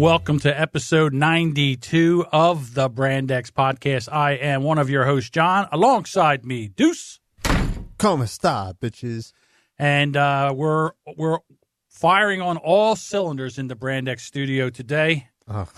Welcome to episode 92 of the Brand X podcast. I am one of your hosts, John, alongside me, Deuce. Como esta, bitches? And we're firing on all cylinders in the Brand X studio today. Oh.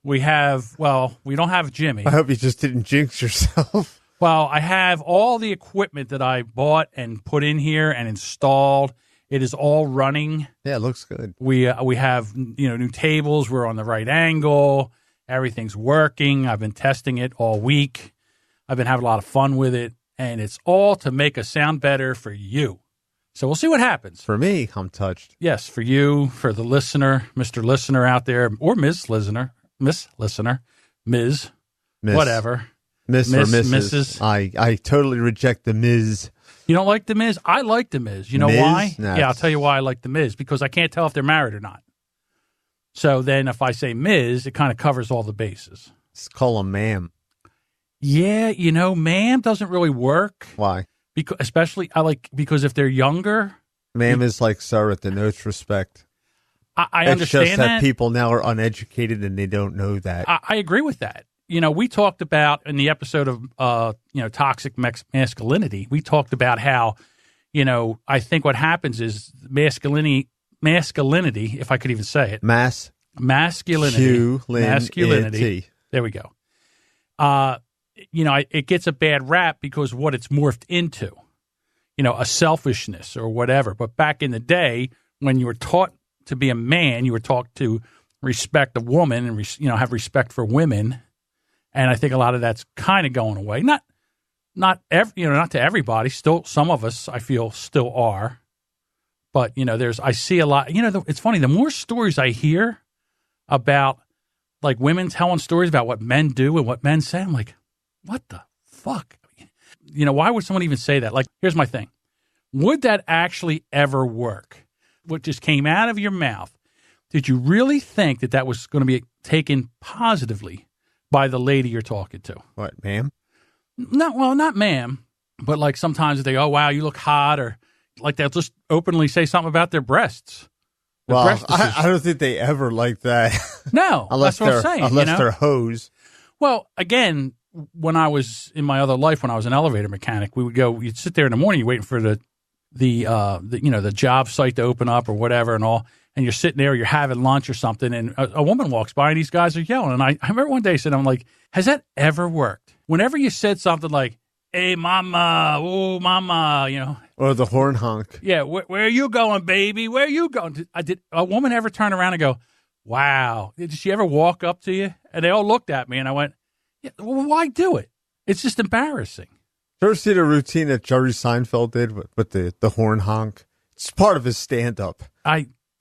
We don't have Jimmy. I hope you just didn't jinx yourself. Well, I have all the equipment that I bought and put in here and installed. It is all running. Yeah, it looks good. We have new tables. We're on the right angle. Everything's working. I've been testing it all week. I've been having a lot of fun with it, and it's all to make us sound better for you. So we'll see what happens. For me, I'm touched. Yes, for you, for the listener, Mr. Listener out there, or Ms. Listener, Miss Listener, Ms. Whatever. Miss or Mrs. Mrs. I totally reject the Ms. You don't like The Miz? I like The Miz. You know Miz? why? Nah, Yeah, I'll tell you why I like The Miz. Because I can't tell if they're married or not. So then if I say Miz, it kind of covers all the bases. Let's call them ma'am. Yeah, ma'am doesn't really work. Why? Because if they're younger. Ma'am is like sir at the most respect. I understand just that people now are uneducated and they don't know that. I agree with that. We talked about in the episode of, toxic masculinity, we talked about how, I think what happens is masculinity, if I could even say it. Masculinity. There we go. It gets a bad rap because what it's morphed into, a selfishness or whatever. But back in the day, when you were taught to be a man, you were taught to respect a woman and, have respect for women. And I think a lot of that's kind of going away. Not to everybody. Still, some of us, I feel, still are. But, I see a lot. It's funny. The more stories I hear about, like, women telling stories about what men do and what men say, I'm like, what the fuck? Why would someone even say that? Like, here's my thing. Would that actually ever work? What just came out of your mouth, did you really think that was going to be taken positively by the lady you're talking to? What, ma'am? Not ma'am, but like sometimes they go, oh, wow, you look hot, or like they'll just openly say something about their breasts. I don't think they ever like that. No, that's what I'm saying. Unless they're hoes. Well, again, when I was in my other life, when I was an elevator mechanic, you'd sit there in the morning, you're waiting for the job site to open up or whatever and all. And you're sitting there, you're having lunch or something, and a woman walks by, and these guys are yelling. And I remember one day I'm like, has that ever worked? Whenever you said something like, hey, mama, oh, mama, Or the horn honk. Yeah, where are you going, baby? Where are you going? Did a woman ever turn around and go, wow, did she ever walk up to you? And they all looked at me, and I went, yeah, well, why do it? It's just embarrassing. Did you ever see the routine that Jerry Seinfeld did with the horn honk? It's part of his stand-up.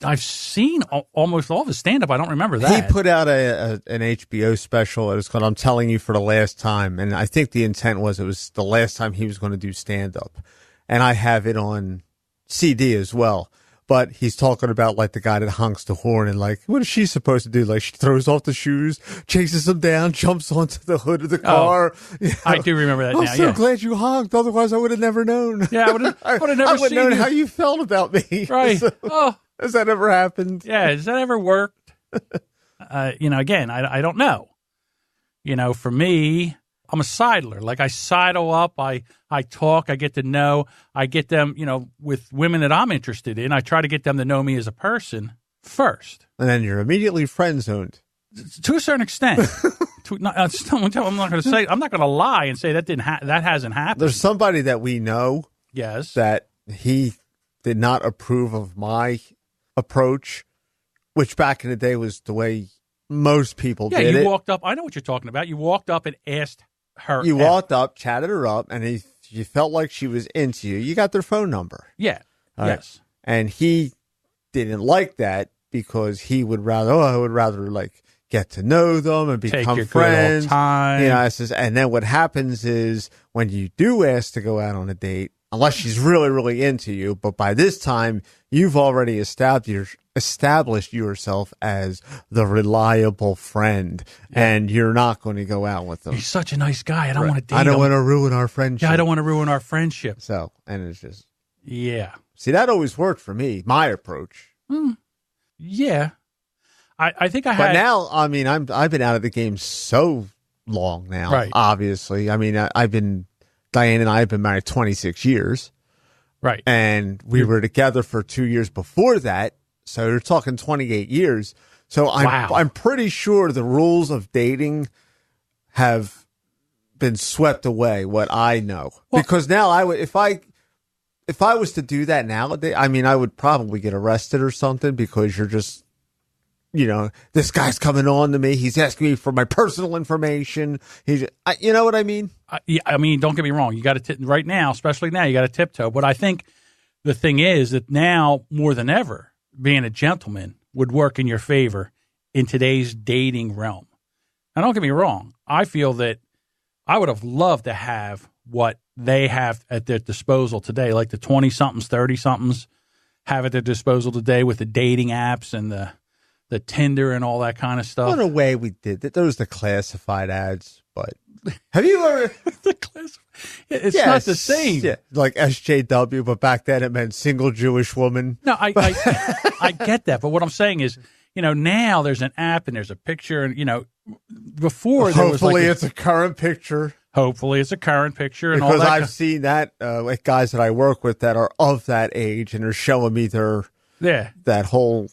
I've seen almost all of his stand-up. I don't remember that. He put out an HBO special. It was called I'm Telling You for the Last Time. And I think the intent was it was the last time he was going to do stand-up. And I have it on CD as well. But he's talking about, like, the guy that honks the horn and, like, what is she supposed to do? Like, she throws off the shoes, chases him down, jumps onto the hood of the car. I do remember that now, I'm so glad you honked. Otherwise, I would have never known. Yeah, I would have never seen known how you felt about me. Right. So, has that ever happened? Yeah, has that ever worked? Again, I don't know. For me, I'm a sidler. Like, I sidle up, I talk, I get to know, I get them, with women that I'm interested in. I try to get them to know me as a person first. And then you're immediately friend-zoned. To a certain extent. I'm not going to say, I'm not going to lie and say that that hasn't happened. There's somebody that we know. Yes. That he did not approve of my approach, which back in the day was the way most people did it. Yeah, you walked up. I know what you're talking about. You walked up and asked her. You walked up, chatted her up, and if you felt like she was into you, you got their phone number. Yeah. All yes. Right. And he didn't like that because he would rather, like, get to know them and become friends. Good old time. And then what happens is when you do ask to go out on a date, unless she's really, really into you, but by this time, you've already established yourself as the reliable friend, and you're not going to go out with them. He's such a nice guy. I don't want to date him. I don't want to ruin our friendship. Yeah, I don't want to ruin our friendship. So, and it's just... Yeah. See, that always worked for me, my approach. Yeah. I think I But had. now, I mean, I've been out of the game so long now. Right. Obviously, I mean, Diane and I have been married 26 years. Right. And we were together for 2 years before that. So you're talking 28 years. So I'm pretty sure the rules of dating have been swept away, what I know. Well, because now if I was to do that nowadays, I mean, I would probably get arrested or something, because you're just, this guy's coming on to me. He's asking me for my personal information. You know what I mean? Yeah, I mean, don't get me wrong. You got to right now, especially now, you got to tiptoe. But I think the thing is that now more than ever, being a gentleman would work in your favor in today's dating realm. Now, don't get me wrong. I feel that I would have loved to have what they have at their disposal today, like the 20-somethings, 30-somethings have at their disposal today with the dating apps and the Tinder and all that kind of stuff. In a way, we did that. There was the classified ads, but have you ever? It's not the same. Yeah, like SJW, but back then it meant single Jewish woman. No, I get that, but what I'm saying is, now there's an app and there's a picture, and before there was hopefully it's a current picture. Hopefully it's a current picture, and because all that. I've seen that with guys that I work with that are of that age, and they're showing me that whole.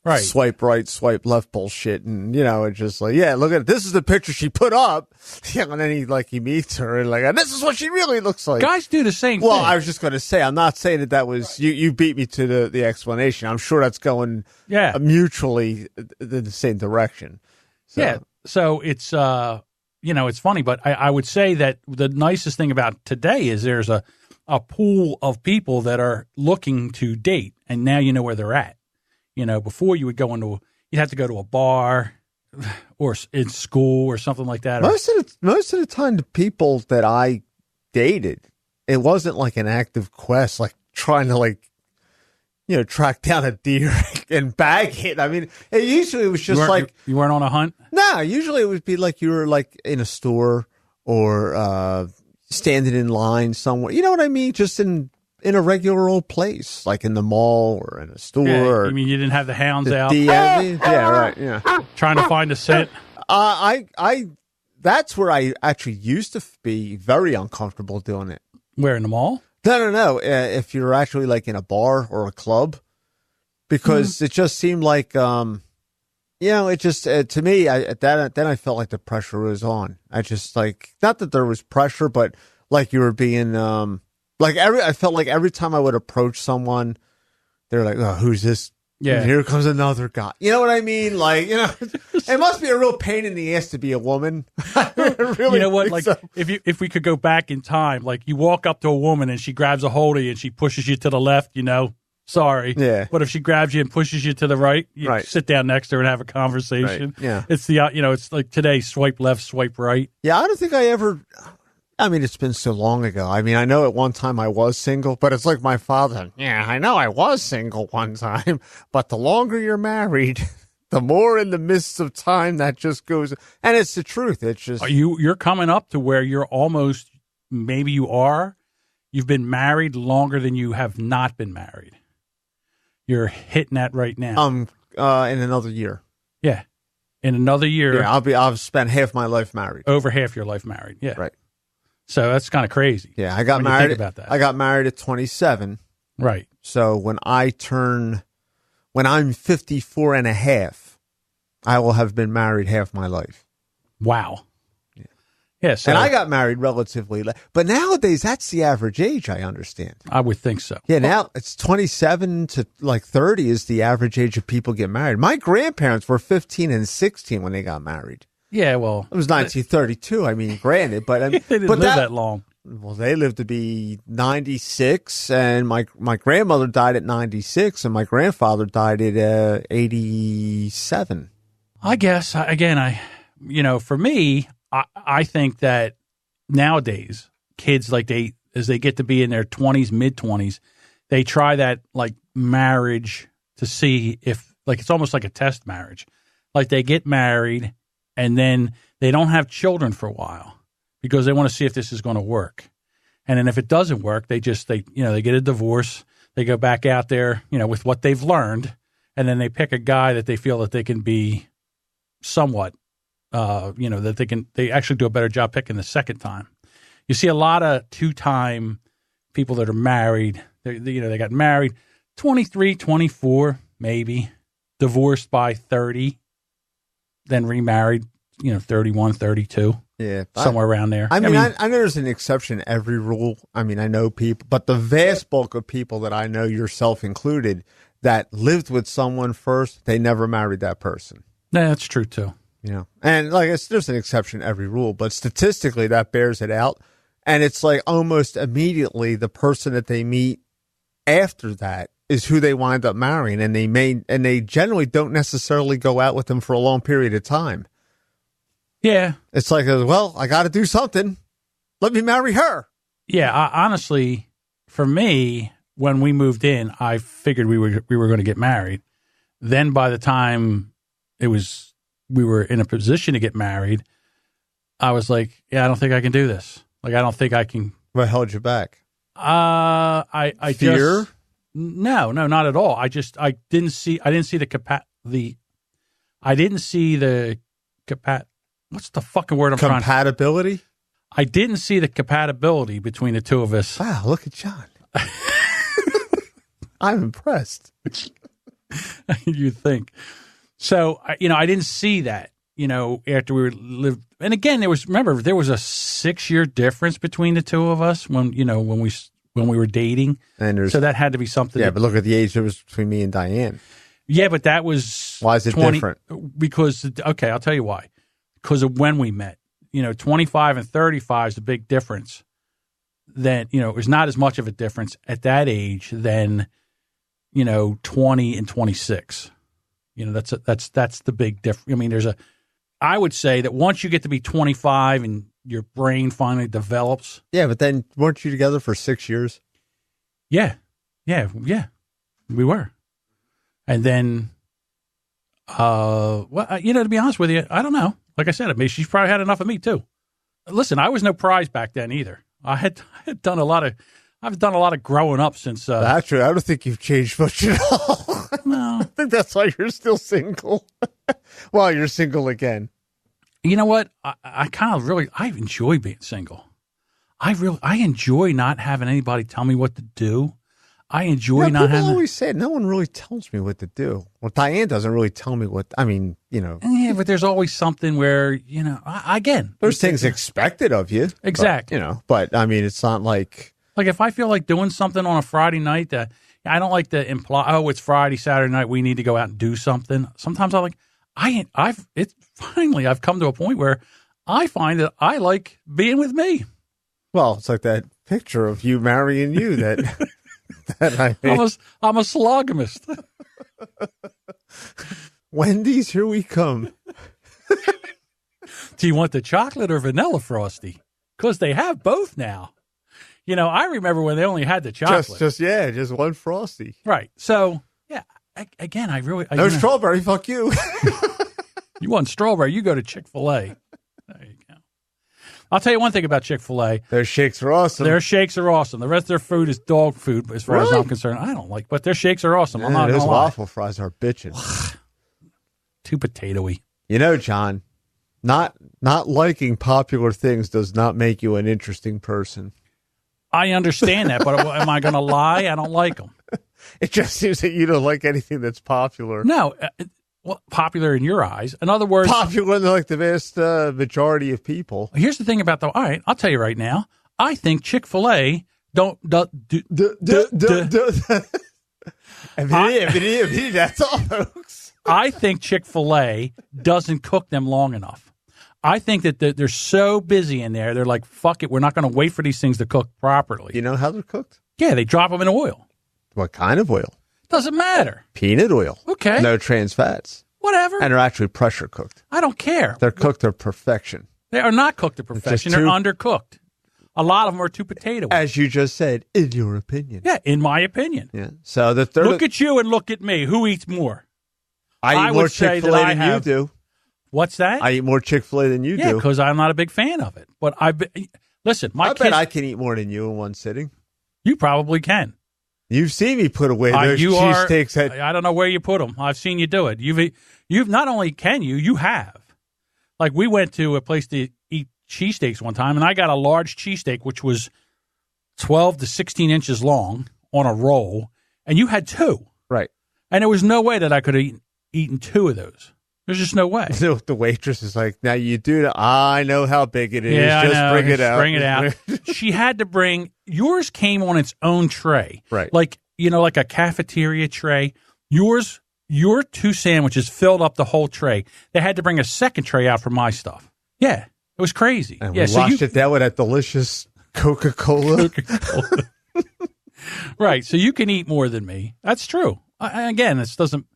Right. Swipe right, swipe left bullshit. And, it's just like, yeah, look at it. This is the picture she put up. Yeah, and then he meets her and and this is what she really looks like. Guys do the same thing. Well, I was just going to say, I'm not saying that was, you beat me to the explanation. I'm sure that's going mutually in the same direction. So. Yeah. So it's, it's funny, but I would say that the nicest thing about today is there's a pool of people that are looking to date, and now you know where they're at. Before you'd have to go to a bar or in school or something like that. Most of the time, the people that I dated, it wasn't like an active quest, like trying to track down a deer and bag it. I mean, it usually was just you weren't on a hunt. No, usually it would be like you were like in a store or standing in line somewhere. You know what I mean? Just in a regular old place, like in the mall or in a store. Yeah, you mean you didn't have the hounds out? Yeah, right. Yeah, trying to find a scent. That's where I actually used to be very uncomfortable doing it. Where, in the mall? No. If you're actually like in a bar or a club, because it just seemed like, it just to me, then I felt like the pressure was on. I just not that there was pressure, but like you were being I felt like every time I would approach someone, they're like, "Oh, who's this? Yeah, and here comes another guy." You know what I mean? It must be a real pain in the ass to be a woman. Really, you know what? If we could go back in time, you walk up to a woman and she grabs a hold of you and she pushes you to the left, sorry. Yeah. But if she grabs you and pushes you to the right, you sit down next to her and have a conversation. Right. Yeah. It's it's like today, swipe left, swipe right. Yeah, I don't think I ever. I mean, it's been so long ago. I mean, I know at one time I was single, but it's like my father. Yeah, I know I was single one time, but the longer you're married, the more in the midst of time that just goes. And it's the truth. It's just you're coming up to where you're almost, maybe you've been married longer than you have not been married. You're hitting that right now. In another year. Yeah, in another year. Yeah, I've spent half my life married. Over half your life married. Yeah, right. So that's kind of crazy. Yeah, I got married. Think about that. I got married at 27. Right. So when I'm 54 and a half, I will have been married half my life. Wow. Yeah. So, and I got married relatively late. But nowadays, that's the average age, I understand. I would think so. Yeah, now it's 27 to 30 is the average age of people get married. My grandparents were 15 and 16 when they got married. Yeah, well, it was 1932. I mean, granted, but they didn't live that long. Well, they lived to be 96, and my grandmother died at 96, and my grandfather died at 87. I guess for me, I think that nowadays kids as they get to be in their 20s, mid 20s, they try that marriage to see if it's almost like a test marriage. They get married. And then they don't have children for a while because they want to see if this is going to work. And then if it doesn't work, they get a divorce. They go back out there, with what they've learned, and then they pick a guy that they feel that they can be somewhat, that they actually do a better job picking the second time. You see a lot of two-time people that are married. They got married 23, 24, maybe, divorced by 30, then remarried, 31, 32. Yeah. Somewhere around there. I know there's an exception to every rule. I mean, I know people, but the vast bulk of people that I know, yourself included, that lived with someone first, they never married that person. Yeah, that's true too. And there's an exception to every rule, but statistically that bears it out. And it's like almost immediately the person that they meet after that is who they wind up marrying, and they generally don't necessarily go out with them for a long period of time. Yeah. It's like, well, I got to do something. Let me marry her. Yeah, honestly, for me, when we moved in, I figured we were going to get married. Then by the time we were in a position to get married, I was like, yeah, I don't think I can do this. Like, I don't think I can. What held you back? I Fear? No, not at all. I didn't see what's the fucking word I'm trying to... Compatibility? I didn't see the compatibility between the two of us. Wow, look at John. I'm impressed. You think. So, I didn't see that, after we lived. And again, there was a 6-year difference between the two of us when we were dating. And so that had to be something. Yeah, but look at the age difference between me and Diane. Yeah, but that was... Why is it different? Because, okay, I'll tell you why. Because of when we met. 25 and 35 is a big difference. Then, it was not as much of a difference at that age than, 20 and 26. That's the big difference. I mean, I would say that once you get to be 25 and your brain finally develops. Yeah, but then weren't you together for 6 years? Yeah, we were. And then, to be honest with you, I don't know. Like I said, she's probably had enough of me too. Listen, I was no prize back then either. I've done a lot of growing up since. Actually, I don't think you've changed much at all. No, I think that's why you're still single. Well, you're single again. You know what? I enjoy being single. I enjoy not having anybody tell me what to do. I enjoy not having. People always say no one really tells me what to do. Well, Diane doesn't really tell me what. I mean, Yeah, but there's always something where again, there's things expected of you. Exactly. But I mean, it's not like if I feel like doing something on a Friday night that I don't like to imply. Oh, it's Friday, Saturday night. We need to go out and do something. Sometimes I've come to a point where I find that I like being with me. Well, it's like that picture of you marrying you that. I'm a Sologamist. Wendy's, here we come. Do you want the chocolate or vanilla Frosty? Because they have both now. I remember when they only had the chocolate. Just one Frosty. Right. So, yeah, again, no strawberry, fuck you. You want strawberry, you go to Chick-fil-A. There you go. I'll tell you one thing about Chick-fil-A. Their shakes are awesome. Their shakes are awesome. The rest of their food is dog food, as far as I'm concerned. I don't like, but their shakes are awesome. I'm not going to lie. Waffle fries are bitching. Too potatoey. John, not liking popular things does not make you an interesting person. I understand that, but am I going to lie? I don't like them. It just seems that you don't like anything that's popular. No. Popular in your eyes. In other words, popular in the vast majority of people. Here's the thing about all right, I'll tell you right now. I think Chick-fil-A that's all, folks. I think Chick-fil-A doesn't cook them long enough. I think that they're so busy in there. They're like, fuck it. We're not going to wait for these things to cook properly. You know how they're cooked? Yeah, they drop them in oil. What kind of oil? Doesn't matter. Peanut oil. Okay. No trans fats. Whatever. And they're actually pressure cooked. I don't care. They're cooked to perfection. They are not cooked to perfection. They're undercooked. A lot of them are too potato. As you just said, in your opinion. Yeah, in my opinion. Yeah. So look at you and look at me. Who eats more? I eat more Chick-fil-A than you do. What's that? I eat more Chick-fil-A than you do. Yeah, because I'm not a big fan of it. But listen, I bet I can eat more than you in one sitting. You probably can. You've seen me put away those cheesesteaks. I don't know where you put them. I've seen you do it. You've not only can you have. Like, we went to a place to eat cheesesteaks one time, and I got a large cheesesteak, which was 12 to 16 inches long on a roll, and you had 2. Right. And there was no way that I could have eaten 2 of those. There's just no way. So the waitress is like, now you do that. I know how big it is. Yeah, just bring it out. Bring it out. She had to bring, yours came on its own tray. Right. Like, like a cafeteria tray. Your 2 sandwiches filled up the whole tray. They had to bring a second tray out for my stuff. Yeah. It was crazy. And we washed it down with that delicious Coca-Cola. Right. So you can eat more than me. That's true. Again, this doesn't,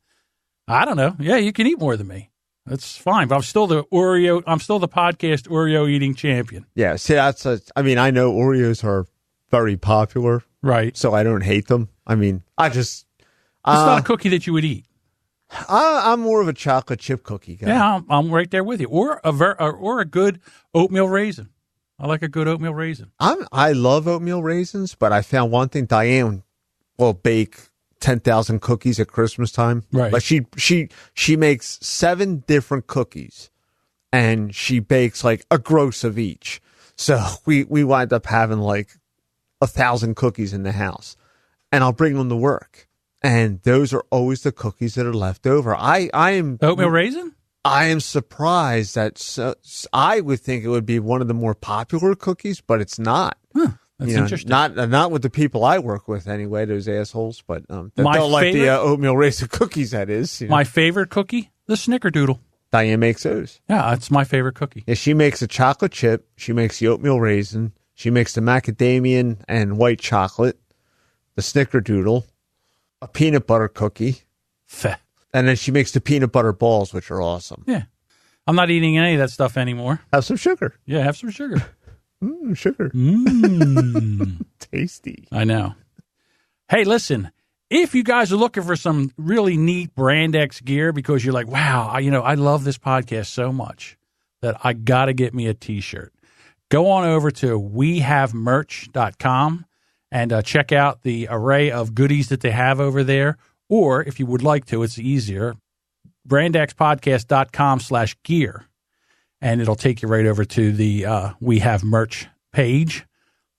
I don't know. Yeah, you can eat more than me. That's fine. But I'm still the podcast Oreo eating champion. Yeah. See, I know Oreos are very popular. Right. So I don't hate them. I mean, it's not a cookie that you would eat. I'm more of a chocolate chip cookie guy. Yeah, I'm right there with you. Or a good oatmeal raisin. I like a good oatmeal raisin. I love oatmeal raisins, but I found one thing. Diane will bake 10,000 cookies at Christmas time. Right. Like she makes 7 different cookies, and she bakes like a gross of each. So we wind up having like 1,000 cookies in the house, and I'll bring them to work. And those are always the cookies that are left over. I am oatmeal raisin. I am surprised that I would think it would be one of the more popular cookies, but it's not. Huh, that's interesting. Not with the people I work with anyway. Those assholes, but don't like the oatmeal raisin cookies. That is my favorite cookie, the Snickerdoodle. Diane makes those. Yeah, that's my favorite cookie. Yeah, she makes a chocolate chip. She makes the oatmeal raisin. She makes the macadamia and white chocolate, the Snickerdoodle, a peanut butter cookie. Feh. And then she makes the peanut butter balls, which are awesome. Yeah. I'm not eating any of that stuff anymore. Have some sugar. Yeah, have some sugar. Sugar. Tasty. I know. Hey, listen, if you guys are looking for some really neat Brand X gear because you're like, wow, I love this podcast so much that I got to get me a T-shirt, go on over to wehavemerch.com and check out the array of goodies that they have over there. Or if you would like to, it's easier, brandxpodcast.com/gear. And it'll take you right over to the We Have Merch page.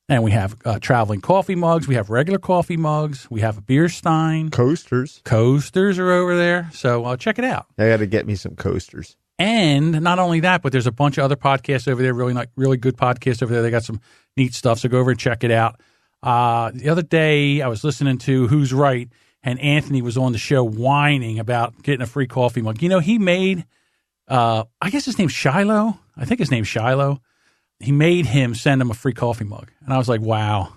And we have traveling coffee mugs. We have regular coffee mugs. We have a beer stein. Coasters. Coasters are over there. So check it out. I got to get me some coasters. And not only that, but there's a bunch of other podcasts over there, really good podcasts over there. They got some neat stuff. So go over and check it out. The other day, I was listening to Who's Right, and Anthony was on the show whining about getting a free coffee mug. He made, I guess his name's Shiloh. I think his name's Shiloh. He made him send him a free coffee mug. And I was like, wow.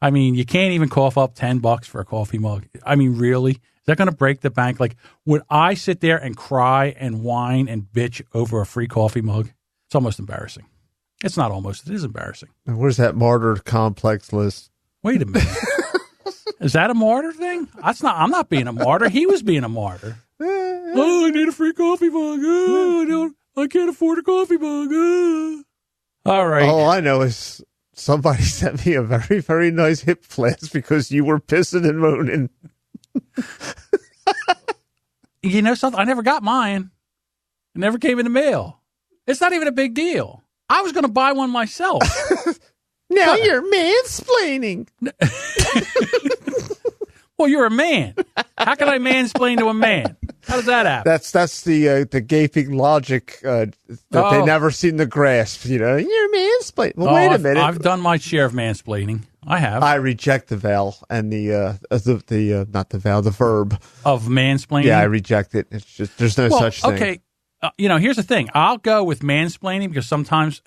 I mean, you can't even cough up $10 for a coffee mug. I mean, really? Is that going to break the bank? Like, would I sit there and cry and whine and bitch over a free coffee mug? It's almost embarrassing. It's not almost. It is embarrassing. And where's that martyr complex list? Wait a minute. Is that a martyr thing? I'm not being a martyr. He was being a martyr. Oh, I need a free coffee mug. Oh, I can't afford a coffee mug. All right. All I know is somebody sent me a very, very nice hip flask because you were pissing and moaning. You know something? I never got mine. It never came in the mail. It's not even a big deal. I was going to buy one myself. Now you're mansplaining. Well, you're a man. How can I mansplain to a man? How does that happen? That's the gaping logic that they never seem to grasp. You're mansplaining. Well, wait a minute. I've done my share of mansplaining. I have. I reject the vowel and the not the vowel, the verb of mansplaining. Yeah, I reject it. It's just there's no such thing. Okay, here's the thing. I'll go with mansplaining because sometimes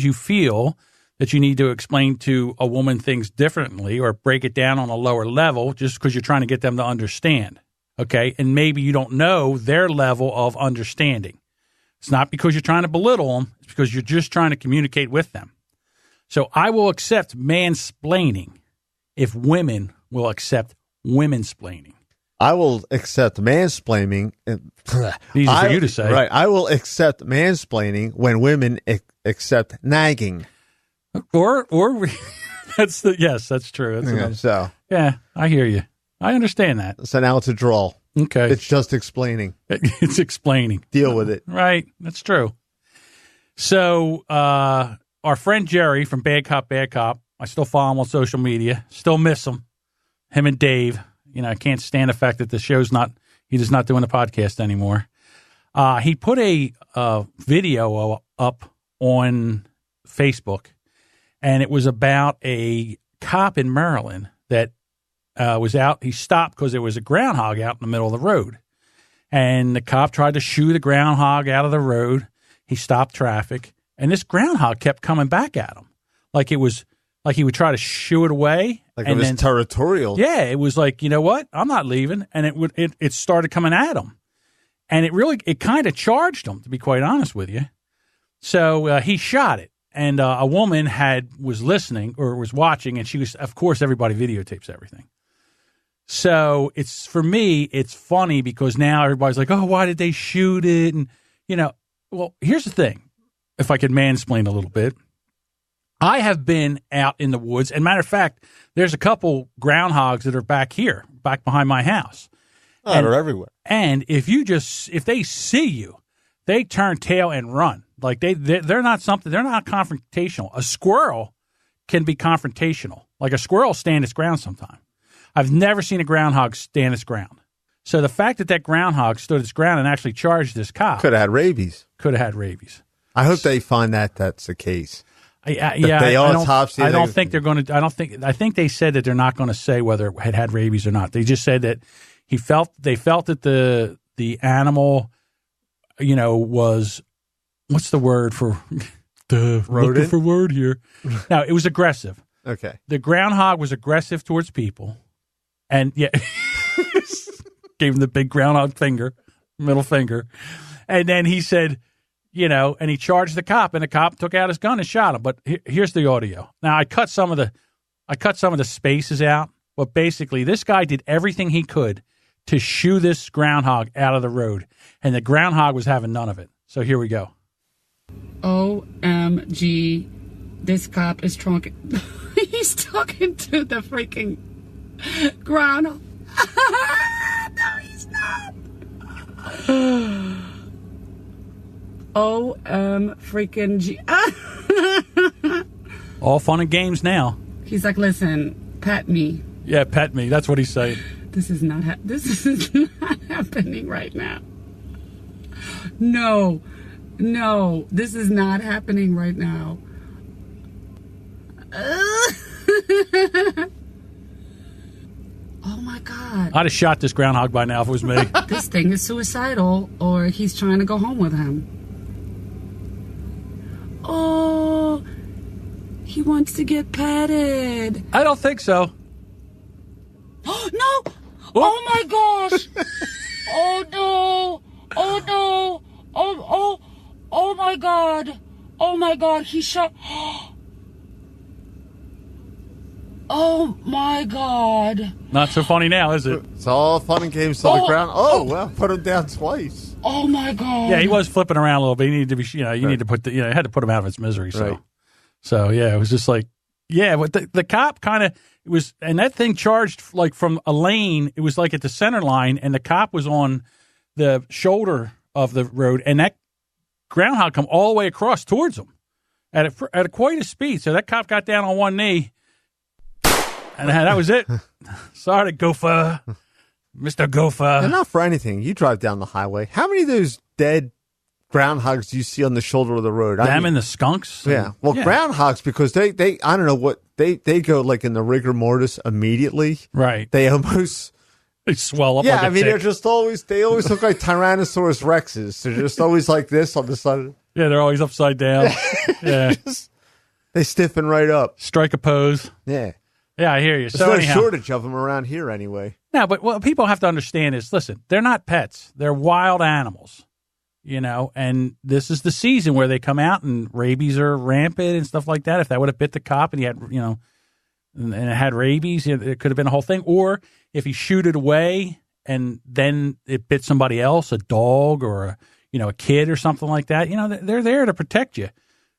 you feel that you need to explain to a woman things differently or break it down on a lower level just because you're trying to get them to understand. Okay, and maybe you don't know their level of understanding. It's not because you're trying to belittle them. It's because you're just trying to communicate with them. So I will accept mansplaining if women will accept womensplaining. I will accept mansplaining. Easy for you to say. Right. I will accept mansplaining when women accept nagging. Or That's true. So yeah, I hear you. I understand that. So now it's a draw. Okay. It's just explaining. It's explaining. Deal with it. Right. That's true. So our friend Jerry from Bad Cop, I still follow him on social media. Still miss him. Him and Dave. I can't stand the fact that the show's he's not doing the podcast anymore. He put a video up on Facebook, and it was about a cop in Maryland that was out. He stopped because there was a groundhog out in the middle of the road. And the cop tried to shoo the groundhog out of the road. He stopped traffic. And this groundhog kept coming back at him. Like he would try to shoo it away. Like it was territorial. Yeah, it was like, you know what? I'm not leaving. And it started coming at him. And it kind of charged him, to be quite honest with you. So he shot it. And a woman was listening or was watching, and she was, of course, everybody videotapes everything. So for me, it's funny because now everybody's like, oh, why did they shoot it? And, well, here's the thing. If I could mansplain a little bit, I have been out in the woods. And matter of fact, there's a couple groundhogs that are back behind my house. Oh, they're everywhere. And if they see you, they turn tail and run. Like they're not confrontational. A squirrel can be confrontational. Like a squirrel stand its ground sometime. I've never seen a groundhog stand its ground. So the fact that groundhog stood its ground and actually charged this cop. Could have had rabies. I hope they find that that's the case. I think they said that they're not going to say whether it had rabies or not. They just said that they felt that the animal, was, what's the word for looking for word here. Now, it was aggressive. Okay. The groundhog was aggressive towards people. And yeah, gave him the big groundhog middle finger. And then he said, and he charged the cop, and the cop took out his gun and shot him. But here's the audio. Now I cut some of the spaces out, but basically this guy did everything he could to shoo this groundhog out of the road, and the groundhog was having none of it. So here we go. OMG, this cop is talking. He's talking to the freaking groundhog. No, he's not. Freaking G. All fun and games now. He's like, listen, pet me. Yeah, pet me. That's what he's saying. This is not happening right now. No, this is not happening right now. Oh my God. I'd have shot this groundhog by now if it was me. This thing is suicidal, or he's trying to go home with him. Oh, he wants to get petted. I don't think so. No! Oh my gosh! Oh no! Oh no! Oh my God! Oh my God! He shot. Oh my God! Not so funny now, is it? It's all fun and games to the ground. Oh well, put him down twice. Oh my God! Yeah, he was flipping around a little bit. He needed to be, need to put you had to put him out of his misery. So yeah, it was just like, yeah, but the cop kind of was, and that thing charged like from a lane. It was like at the center line, and the cop was on the shoulder of the road, and that groundhog come all the way across towards him at quite a speed. So that cop got down on one knee, and that was it. Sorry, Gopher, Mr. Gopher. And not for anything. You drive down the highway. How many of those dead groundhogs do you see on the shoulder of the road? And the skunks. Yeah. Well, groundhogs, because they I don't know what they go like in the rigor mortis immediately. Right. They almost swell up. Yeah, like I mean, they always look like Tyrannosaurus Rexes. They're just always like this on the side. Yeah, they're always upside down. Yeah. They stiffen right up. Strike a pose. Yeah. Yeah, I hear you. There's no shortage of them around here anyway. No, but what people have to understand is, listen, they're not pets. They're wild animals. And this is the season where they come out and rabies are rampant and stuff like that. If that would have bit the cop and he had, and it had rabies, it could have been a whole thing. Or if he shooed it away and then it bit somebody else, a dog or a kid or something like that, they're there to protect you.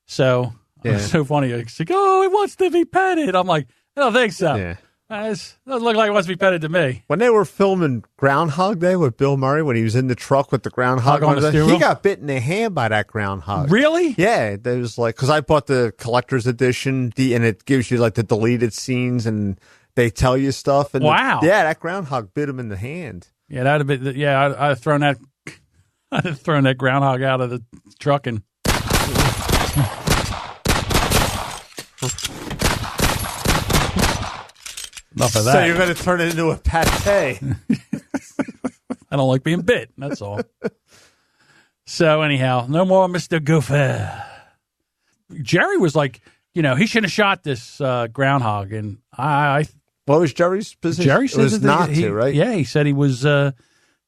So Yeah. It's so funny. It's like, oh, he wants to be petted. I'm like, I don't think so. Yeah. It doesn't look like he wants to be petted to me. When they were filming Groundhog Day with Bill Murray, when he was in the truck with the groundhog on the steering he wheel? got bit in the hand by that groundhog. Really? Yeah, there was like, because I bought the collector's edition, and it gives you like the deleted scenes, and they tell you stuff. And Wow. that groundhog bit him in the hand. Yeah, that'd have been. Yeah, I'd have thrown that. I'd have thrown that groundhog out of the truck and. Enough of that. So you're going to turn it into a pate. I don't like being bit. That's all. So anyhow, no more Mr. Goofy. Jerry was like, he shouldn't have shot this groundhog, and I. What was Jerry's position? Jerry said it was that not to, right? Yeah, he said he was that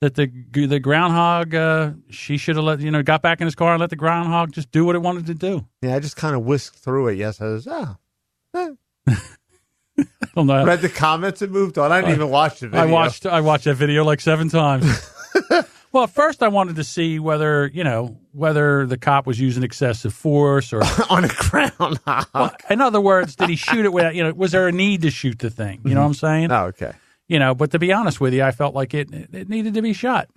the groundhog. She should have got back in his car and let the groundhog just do what it wanted to do. Yeah, I just kind of whisked through it. Yes, I was. I don't know. Read the comments and moved on. I didn't even watch the video. I watched that video like 7 times. Well, at first I wanted to see whether the cop was using excessive force or on a groundhog. Well, in other words, did he shoot it without? Was there a need to shoot the thing? You know what I'm saying? Oh, okay. But to be honest with you, I felt like it needed to be shot.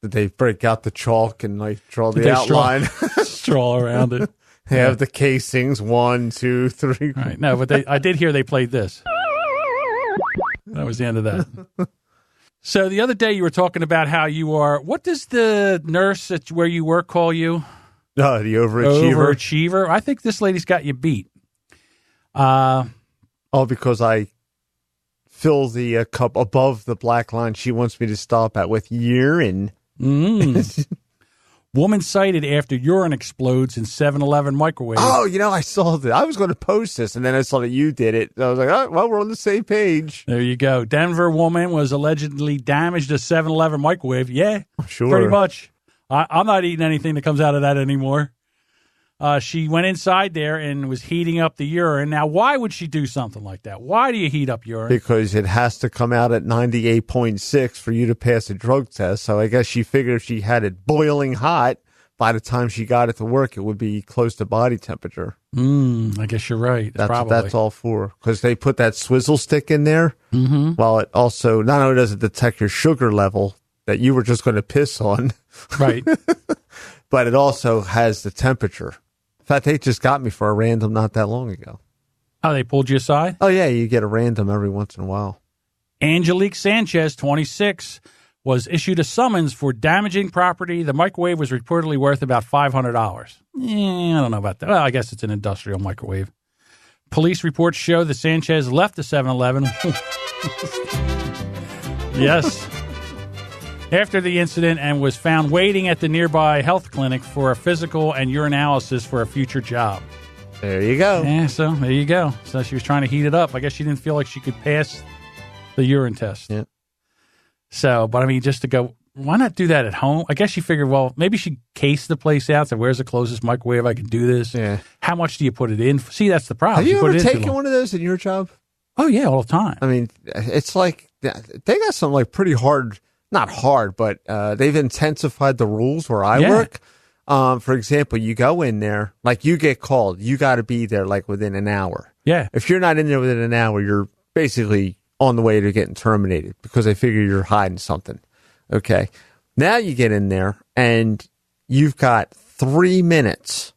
Did they break out the chalk and like draw the outline? Straw around it. They have the casings 1, 2, 3. Right. No, but I did hear they played this. That was the end of that. So the other day you were talking about how you are. What does the nurse at where you work call you? The overachiever. Overachiever. I think this lady's got you beat. Because I fill the cup above the black line she wants me to stop at with urine. Woman cited after urine explodes in 7-Eleven microwave. Oh, I saw that. I was going to post this, and then I saw that you did it. I was like, oh, well, we're on the same page. There you go. Denver woman was allegedly damaged a 7-Eleven microwave. Yeah, sure. Pretty much. I'm not eating anything that comes out of that anymore. She went inside there and was heating up the urine. Now, why would she do something like that? Why do you heat up urine? Because it has to come out at 98.6 for you to pass a drug test. So I guess she figured if she had it boiling hot, by the time she got it to work, it would be close to body temperature. I guess you're right. That's Probably. what that's all for. Because they put that swizzle stick in there. Mm-hmm. While it also, not only does it detect your sugar level that you were just going to piss on. Right. But it also has the temperature. In fact, they just got me for a random not that long ago. Oh, they pulled you aside? Oh, yeah, you get a random every once in a while. Angelique Sanchez, 26, was issued a summons for damaging property. The microwave was reportedly worth about $500. I don't know about that. Well, I guess it's an industrial microwave. Police reports show that Sanchez left the 7-Eleven. Yes. After the incident and was found waiting at the nearby health clinic for a physical and urinalysis for a future job. There you go. Yeah, so there you go. So she was trying to heat it up. I guess she didn't feel like she could pass the urine test. Yeah. So, but I mean, just to go, why not do that at home? I guess she figured, well, maybe she cased the place out. So where's the closest microwave I can do this? Yeah. How much do you put it in? See, that's the problem. Have you ever put it in taken one of those in your job? Oh, yeah, all the time. I mean, it's like they got some like pretty hard, not hard, but they've intensified the rules where I work. For example, you go in there, like you get called, you got to be there like within an hour. Yeah. If you're not in there within an hour, you're basically on the way to getting terminated because they figure you're hiding something. Okay. Now you get in there and you've got 3 minutes.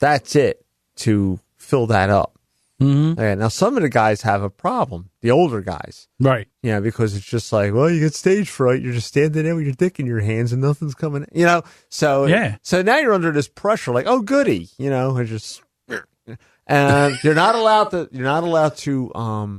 That's it to fill that up. Mm-hmm. Okay, now some of the guys have a problem, the older guys. Right. Because it's just like, well, you get stage fright. You're just standing there with your dick in your hands and nothing's coming. So now you're under this pressure, like, oh, goody, and just, and you're not allowed to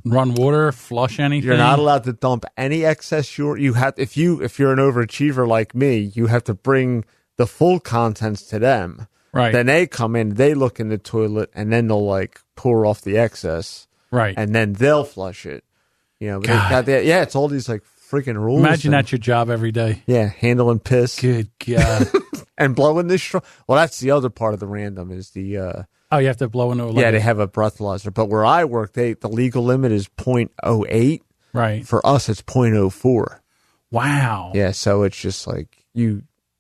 run water, flush anything. You're not allowed to dump any excess. You have, if you're an overachiever like me, you have to bring the full contents to them. Right. Then they come in, they look in the toilet, and then they'll like pour off the excess. Right. And then they'll flush it. But they've got that. Yeah, it's all these like freaking rules. Imagine that's your job every day. Yeah, handling piss. Good God. And blowing this straw. Well, that's the other part of the random is the. You have to blow into a. Yeah, they have a breathalyzer. But where I work, the legal limit is 0.08. Right. For us, it's 0.04. Wow. Yeah, so it's just like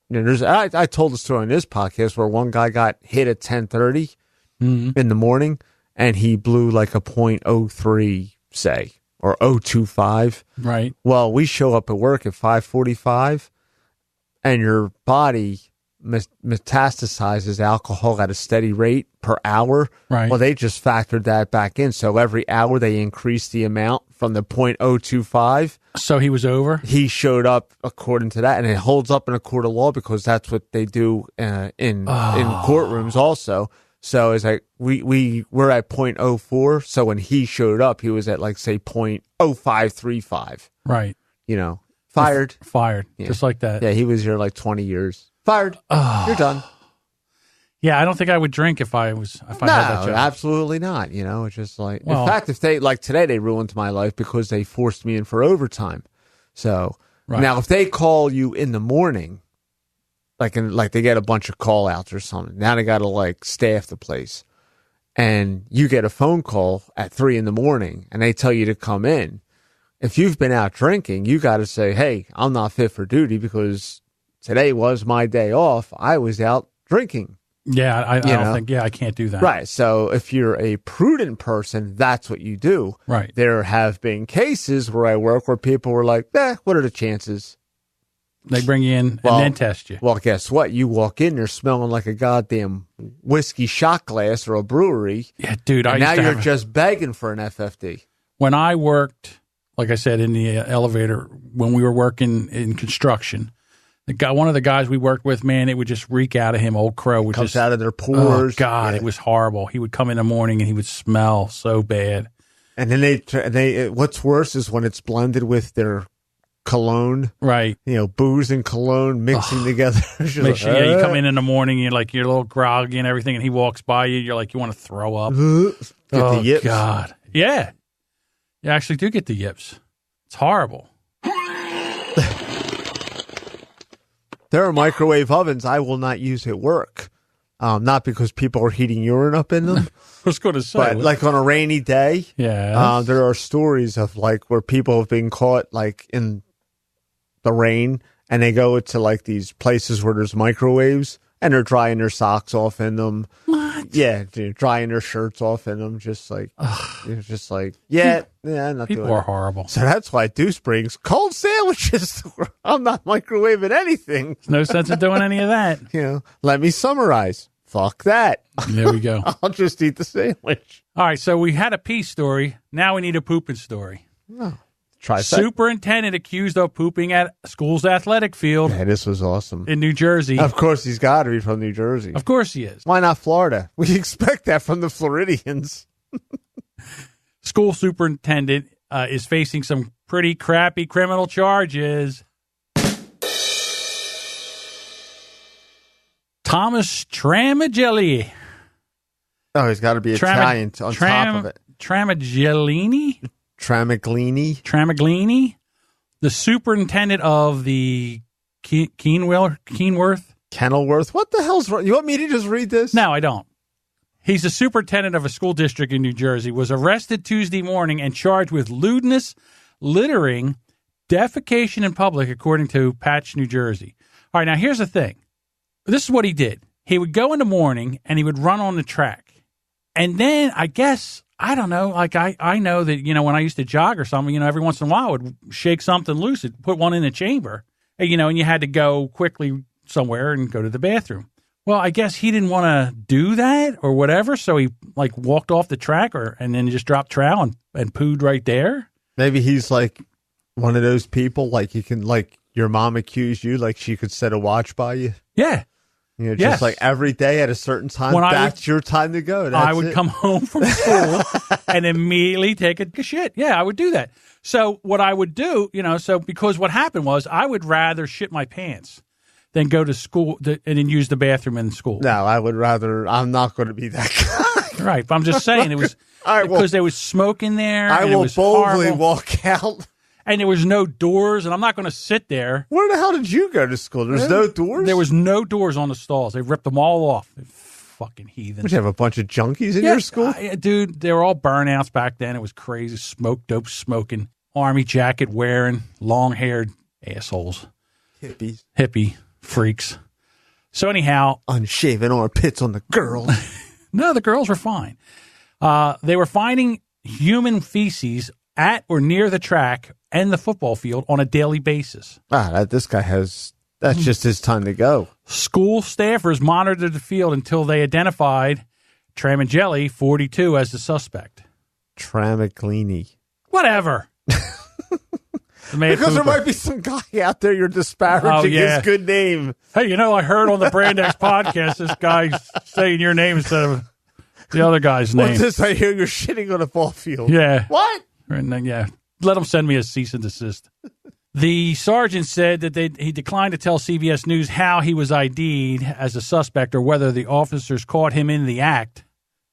I told the story on this podcast where one guy got hit at 10:30, in the morning, and he blew like a .03, say, or 0.25. Right. Well, we show up at work at 5:45, and your body metastasizes alcohol at a steady rate per hour. Right. Well, they just factored that back in. So every hour they increase the amount from the .025. So he was over? He showed up according to that, and it holds up in a court of law because that's what they do in courtrooms also. So it's like we're at .04. So when he showed up, he was at like, say, .0535. Right. You know, fired. Fired. Yeah. Just like that. Yeah, he was here like 20 years. Fired. You're done. Yeah, I don't think I would drink if I had that job. Absolutely not. You know, it's just like, Well, in fact, if they, like today, they ruined my life because they forced me in for overtime. So Right. now if they call you in the morning, like they get a bunch of call outs or something, now they got to like staff the place, and you get a phone call at 3 a.m. and they tell you to come in. If you've been out drinking, you got to say, hey, I'm not fit for duty because today was my day off. I was out drinking. Yeah, I don't think, I can't do that. Right. So if you're a prudent person, that's what you do. Right. There have been cases where I work where people were like, what are the chances? They bring you in and then test you. Well, guess what? You walk in, you're smelling like a goddamn whiskey shot glass or a brewery. Yeah, dude. And now you're just begging for an FFD. When I worked, like I said, in the elevator, when we were working in construction, one of the guys we worked with, man, it would just reek out of him. Old Crow would Comes just out of their pores. Oh God, It was horrible. He would come in the morning and he would smell so bad. And then they what's worse is when it's blended with their cologne, right? You know, booze and cologne mixing together. Make sure, you come in the morning, you're like, you're a little groggy and everything, and he walks by you, you're like, you want to throw up. Get the yips. God, yeah, you actually do get the yips. It's horrible. There are microwave ovens I will not use at work. Not because people are heating urine up in them. I was going to say. But like on a rainy day, there are stories of like where people have been caught like in the rain and they go to like these places where there's microwaves and they're drying their socks off in them. What? Yeah, dude, drying their shirts off in them. Just like, it's just like, not people doing are it. horrible. So that's why Deuce brings cold sandwiches. I'm not microwaving anything. There's no sense in doing any of that. You know, let me summarize. Fuck that. There we go. I'll just eat the sandwich. All right, so we had a pee story. Now we need a pooping story. Oh, try that. Superintendent accused of pooping at school's athletic field. Yeah, this was awesome. In New Jersey. Of course, he's got to be from New Jersey. Of course he is. Why not Florida? We expect that from the Floridians. School superintendent is facing some pretty crappy criminal charges. Thomas Tramagelli. Oh, he's got to be Italian on top of it. Tramaglini? Tramaglini, the superintendent of the Kenilworth. What the hell's wrong? You want me to just read this? No, I don't. He's the superintendent of a school district in New Jersey, was arrested Tuesday morning and charged with lewdness, littering, defecation in public, according to Patch, New Jersey. All right, now here's the thing. This is what he did. He would go in the morning and he would run on the track. And then I guess, I don't know, like I know that, you know, when I used to jog or something, you know, every once in a while I would shake something loose, put one in the chamber, you know, and you had to go quickly somewhere and go to the bathroom. Well, I guess he didn't want to do that or whatever, so he like walked off the track and then just dropped trowel and pooed right there. Maybe he's like one of those people, like you can, like your mom accused you, like she could set a watch by you. Yeah. You know, just like every day at a certain time, that's your time to go. I would come home from school and immediately take a shit. Yeah, I would do that. So what I would do, you know, because what happened was I would rather shit my pants than go to school and then use the bathroom in school. No, I would rather, I'm not going to be that guy. Right, but I'm just saying it was because there was smoke in there. I will boldly walk out. And there was no doors, and I'm not going to sit there. Where the hell did you go to school? There's no doors? There was no doors on the stalls. They ripped them all off. Fucking heathens. Would you have a bunch of junkies in your school? Dude, they were all burnouts back then. It was crazy. Dope smoking, army jacket wearing, long-haired assholes. Hippies. Hippie freaks. So anyhow. Unshaven armpits on the girls. No, the girls were fine. They were finding human feces at or near the track and the football field on a daily basis. This guy that's just his time to go. School staffers monitored the field until they identified Tramagelli, 42, as the suspect. Tramaglini. Whatever. Because there might be some guy out there you're disparaging his good name. Hey, I heard on the Brand X podcast this guy's saying your name instead of the other guy's name. What's this? I hear you're shitting on a ball field. Yeah. What? And then, let him send me a cease and desist. The sergeant said that he declined to tell CBS News how he was ID'd as a suspect or whether the officers caught him in the act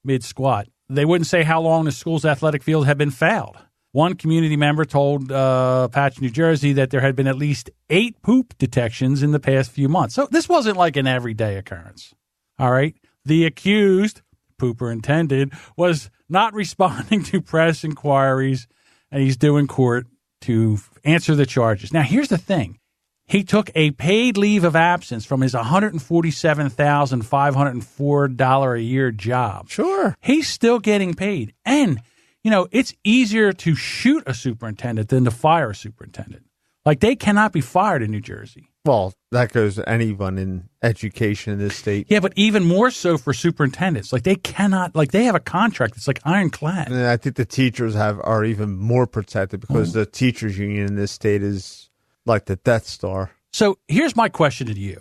mid-squat. They wouldn't say how long the school's athletic field had been fouled. One community member told Patch, New Jersey, that there had been at least 8 poop detections in the past few months. So this wasn't like an everyday occurrence. All right. The accused, pooper intended, was not responding to press inquiries, and he's due in court to answer the charges. Now, here's the thing. He took a paid leave of absence from his $147,504 a year job. Sure. He's still getting paid. And it's easier to shoot a superintendent than to fire a superintendent. Like, they cannot be fired in New Jersey. Well, that goes to anyone in education in this state. Yeah, but even more so for superintendents. Like, they cannot, they have a contract. It's like ironclad. And I think the teachers are even more protected because the teachers union in this state is like the Death Star. So here's my question to you.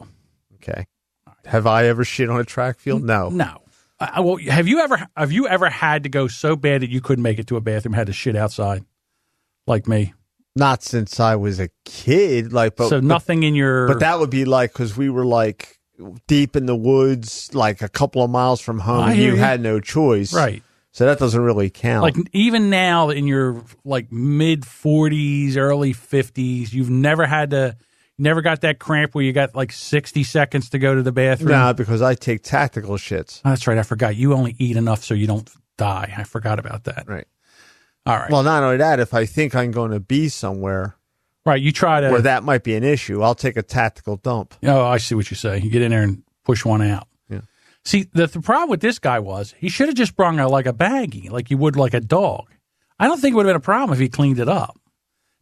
Okay. Have I ever shit on a track field? No. No. Well, have you ever had to go so bad that you couldn't make it to a bathroom, had to shit outside, like me? Not since I was a kid. So nothing in your. But that would be because we were deep in the woods, a couple of miles from home. And you had no choice, right? So that doesn't really count. Even now in your mid 40s, early 50s, you've never had to. Never got that cramp where you got 60 seconds to go to the bathroom? No, because I take tactical shits. Oh, that's right. I forgot. You only eat enough so you don't die. I forgot about that. Right. All right. Well, not only that, if I think I'm going to be somewhere. Right. You try to. Where that might be an issue, I'll take a tactical dump. Oh, I see what you say. You get in there and push one out. Yeah. See, the problem with this guy was he should have just brung a baggie like you would a dog. I don't think it would have been a problem if he cleaned it up.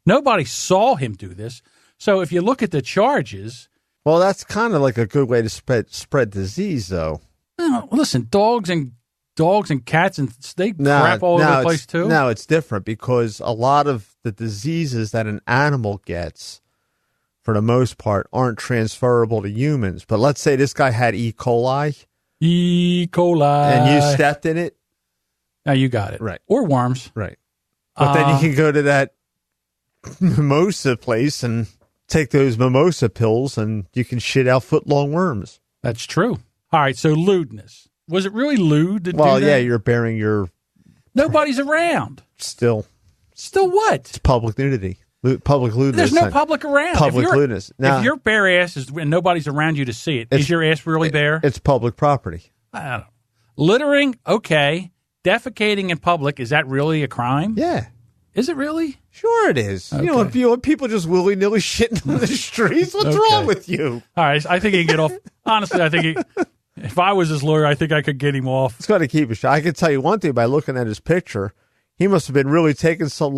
Nobody saw him do this. So if you look at the charges... Well, that's kind of a good way to spread disease, though. No, listen, dogs and cats, and they crap all over the place, too? No, it's different because a lot of the diseases that an animal gets, for the most part, aren't transferable to humans. But let's say this guy had E. coli. E. coli. And you stepped in it. Now you got it. Right. Or worms. Right. But then you can go to that mimosa place and... take those mimosa pills and you can shit out foot-long worms. That's true. All right, so lewdness. Was it really lewd to do that? Well, yeah, you're bearing your... Nobody's around. Still what? It's public nudity. Public lewdness. There's no public around. Public lewdness. Now, if your bare ass is and nobody's around you to see it, is your ass really bare? It's public property. I don't know. Littering, okay. Defecating in public, is that really a crime? Yeah. Is it really? Sure it is. Okay. When people just willy-nilly shitting on the streets, what's wrong with you? All right, I think he can get off. Honestly, I think if I was his lawyer, I think I could get him off. It's got to keep it short. I can tell you one thing by looking at his picture. He must have been really taking some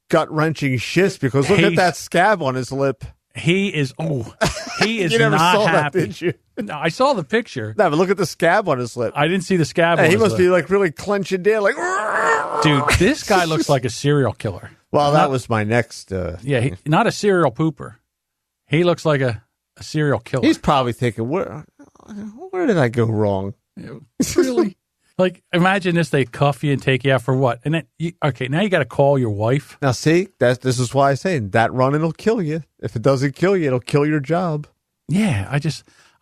gut-wrenching shits because look at that scab on his lip. He is you never not saw happy. That, did you? No, I saw the picture. No, but look at the scab on his lip. I didn't see the scab on his lip. He must be really clenching down Dude, this guy looks like a serial killer. Well, that was my next... not a serial pooper. He looks like a serial killer. He's probably thinking, where did I go wrong? Really? Imagine this, they cuff you and take you out for what? And then, now you got to call your wife. Now, see, this is why I say that running will kill you. If it doesn't kill you, it'll kill your job. Yeah, I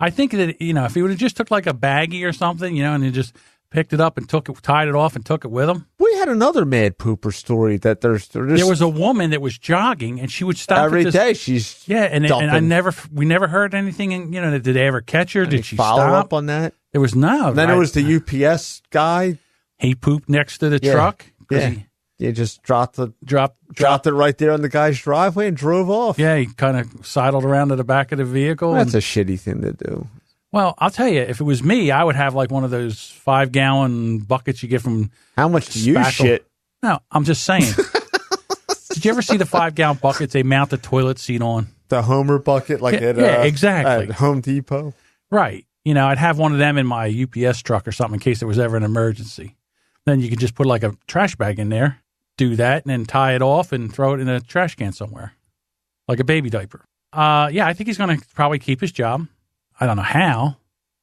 think that, if he would have just took a baggie or something, and he just picked it up and tied it off and took it with him. We had another mad pooper story that there was a woman that was jogging and she would stop every day. She's and we never heard anything. And did they ever catch her? Did she follow stop? Up on that? There was no. And then there was the UPS guy. He pooped next to the truck. Yeah. He just dropped it right there on the guy's driveway and drove off. Yeah, he kind of sidled around to the back of the vehicle. That's a shitty thing to do. Well, I'll tell you, if it was me, I would have like one of those 5-gallon buckets you get from. How much do you shit? No, I'm just saying. Did you ever see the 5-gallon buckets they mount the toilet seat on? The Homer bucket, like exactly. At Home Depot. Right. You know, I'd have one of them in my UPS truck or something in case there was ever an emergency. Then you could just put like a trash bag in there, do that, and then tie it off and throw it in a trash can somewhere, like a baby diaper. Yeah, I think he's going to probably keep his job. I don't know how.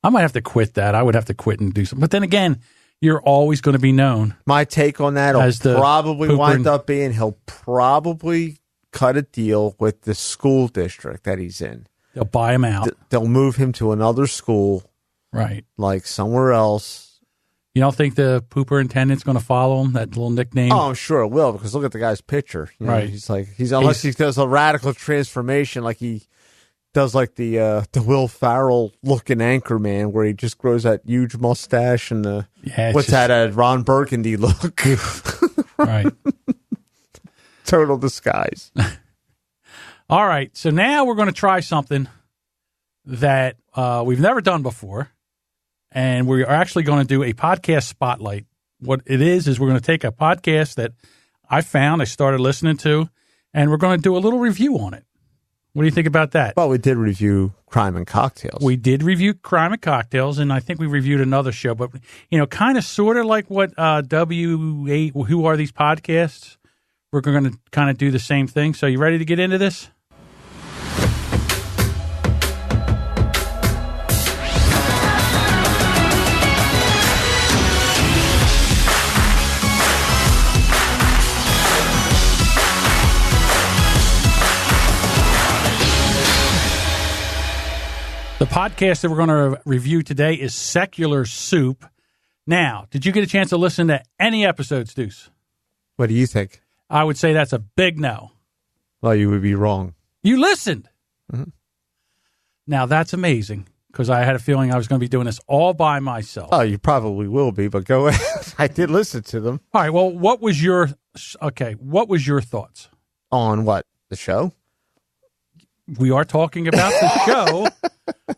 I might have to quit that. I would have to quit and do something. But then again, you're always going to be known. My take on that will probably wind up being he'll probably cut a deal with the school district that he's in. They'll buy him out. They'll move him to another school. Right. Like somewhere else. You don't think the pooperintendent's going to follow him, that little nickname? Oh, I'm sure it will, because look at the guy's picture. You know, right. Unless he does a radical transformation like he does like the Will Ferrell looking Anchorman, where he just grows that huge mustache and that Ron Burgundy look. Right. Total disguise. All right. So now we're going to try something that we've never done before. And we are actually going to do a podcast spotlight. What it is we're going to take a podcast that I started listening to, and we're going to do a little review on it. What do you think about that? Well, we did review Crime and Cocktails. We did review Crime and Cocktails, and I think we reviewed another show. But, kind of sort of like what W8, Who Are These Podcasts? We're going to kind of do the same thing. So you ready to get into this? The podcast that we're going to review today is Secular Soup. Now, did you get a chance to listen to any episodes, Deuce? What do you think? I would say that's a big no. Well, you would be wrong. You listened. Mm-hmm. Now, that's amazing, because I had a feeling I was going to be doing this all by myself. Oh, you probably will be, but go ahead. I did listen to them. All right, well, what was your thoughts? On what? The show? We are talking about the show.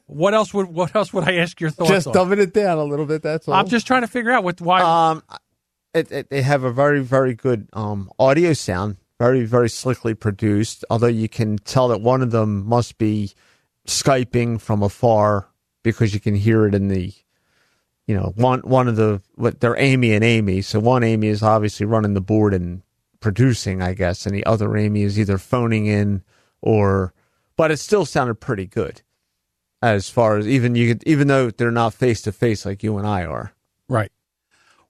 What else would I ask your thoughts on? Just dumbing it down a little bit, that's all. I'm just trying to figure out why. They have a very, very good audio sound, very, very slickly produced, although you can tell that one of them must be Skyping from afar, because you can hear it in the, one of the, they're Amy and Amy. So one Amy is obviously running the board and producing, I guess, and the other Amy is either phoning in but it still sounded pretty good. As far as even though they're not face to face like you and I are. Right.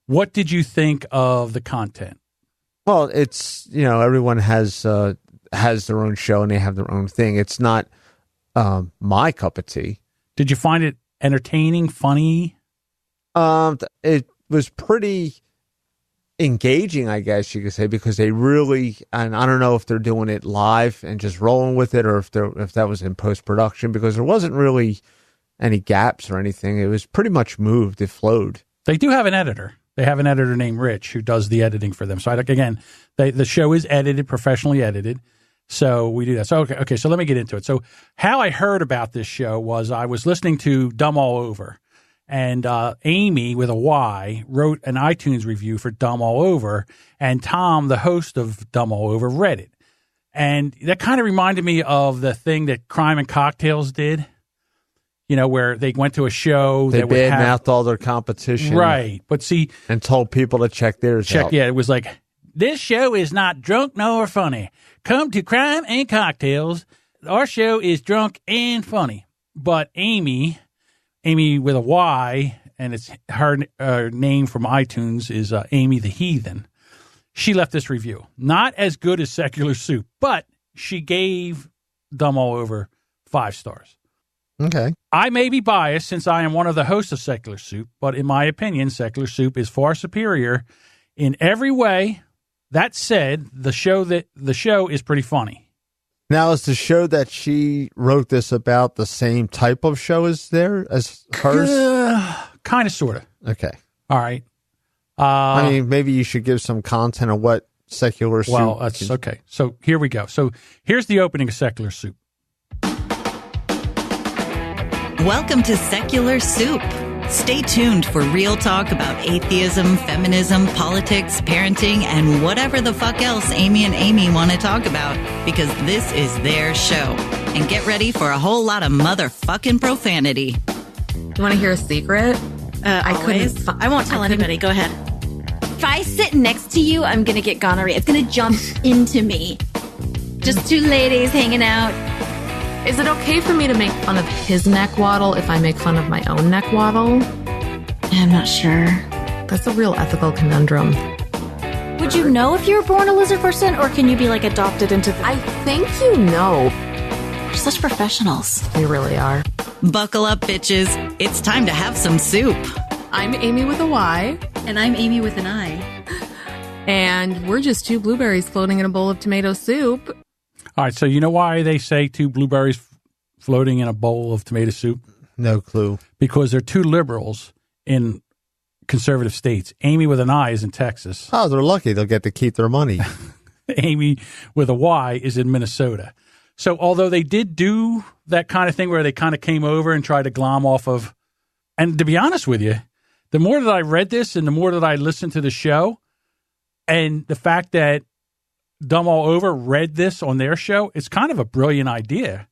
What did you think of the content? Well, it's, everyone has their own show and they have their own thing. It's not my cup of tea. Did you find it entertaining, funny? It was pretty engaging, I guess you could say, because they really, and I don't know if they're doing it live and just rolling with it, or if that was in post-production, because there wasn't really any gaps or anything. It was pretty much moved. It flowed. They do have an editor. They have an editor named Rich who does the editing for them. So the show is edited, professionally edited. So we do that. So, okay. So let me get into it. So how I heard about this show was I was listening to Dumb All Over. And Amy, with a Y, wrote an iTunes review for Dumb All Over, and Tom, the host of Dumb All Over, read it. And that kind of reminded me of the thing that Crime and Cocktails did, where they went to a show. They badmouthed all their competition. Right. But see. And told people to check theirs out. Yeah, it was like, this show is not drunk nor funny. Come to Crime and Cocktails. Our show is drunk and funny. But Amy with a Y, and it's her name from iTunes is Amy the Heathen. She left this review. Not as good as Secular Soup, but she gave Dumb All Over 5 stars. Okay. I may be biased since I am one of the hosts of Secular Soup, but in my opinion, Secular Soup is far superior in every way. That said, the show is pretty funny. Now, is the show that she wrote this about the same type of show as hers? Kind of, sort of. Okay. All right. Maybe you should give some content of what Secular Soup. Well, that's okay. So here we go. So here's the opening of Secular Soup. Welcome to Secular Soup. Stay tuned for real talk about atheism, feminism, politics, parenting, and whatever the fuck else Amy and Amy want to talk about, because this is their show. And get ready for a whole lot of motherfucking profanity. You want to hear a secret? I won't tell anybody. Go ahead. If I sit next to you, I'm going to get gonorrhea. It's going to jump into me. Just two ladies hanging out. Is it okay for me to make fun of his neck waddle if I make fun of my own neck waddle? I'm not sure. That's a real ethical conundrum. Would you know if you were born a lizard person, or can you be like adopted into the... I think you know. We're such professionals. We really are. Buckle up, bitches. It's time to have some soup. I'm Amy with a Y. And I'm Amy with an I. And we're just two blueberries floating in a bowl of tomato soup. All right, so you know why they say two blueberries floating in a bowl of tomato soup? No clue. Because they're two liberals in conservative states. Amy with an I is in Texas. Oh, they're lucky. They'll get to keep their money. Amy with a Y is in Minnesota. So although they did do that kind of thing where they kind of came over and tried to glom off of, and to be honest with you, the more that I read this and the more that I listened to the show, and the fact that Dumb All Over read this on their show, it's kind of a brilliant idea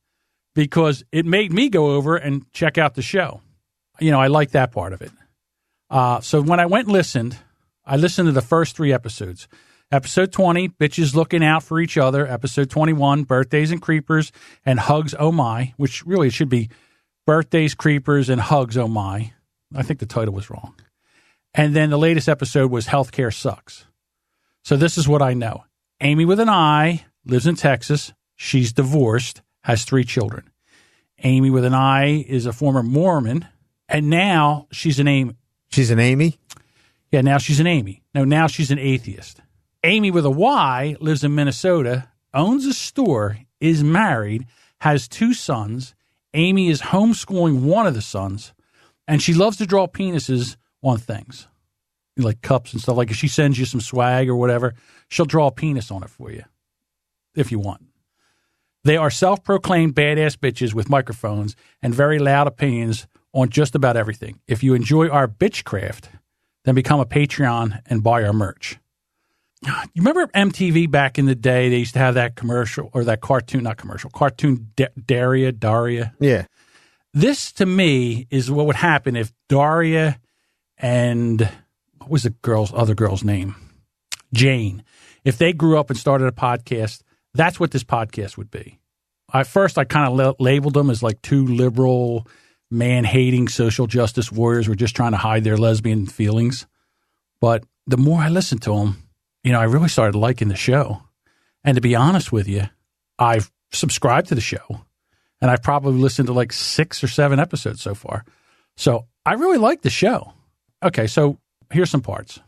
because it made me go over and check out the show. You know, I like that part of it. So when I went and listened, I listened to the first 3 episodes. Episode 20, Bitches Looking Out for Each Other. Episode 21, Birthdays and Creepers and Hugs Oh My, which really it should be Birthdays, Creepers, and Hugs Oh My. I think the title was wrong. And then the latest episode was Healthcare Sucks. So this is what I know. Amy with an I lives in Texas. She's divorced, has 3 children. Amy with an I is a former Mormon, and now she's an Amy. She's an Amy? Yeah, now she's an Amy. No, now she's an atheist. Amy with a Y lives in Minnesota, owns a store, is married, has 2 sons. Amy is homeschooling one of the sons, and she loves to draw penises on things, like cups and stuff. Like if she sends you some swag or whatever, she'll draw a penis on it for you, if you want. They are self-proclaimed badass bitches with microphones and very loud opinions on just about everything. If you enjoy our bitchcraft, then become a Patreon and buy our merch. You remember MTV back in the day? They used to have that commercial, or that cartoon, not commercial, cartoon Daria. Yeah. This, to me, is what would happen if Daria and, what was the other girl's name? Jane. If they grew up and started a podcast, that's what this podcast would be. At first, I kind of labeled them as like 2 liberal, man-hating social justice warriors who were just trying to hide their lesbian feelings. But the more I listened to them, you know, I really started liking the show. And to be honest with you, I've subscribed to the show, and I've probably listened to like 6 or 7 episodes so far. So I really like the show. Okay, so here's some parts.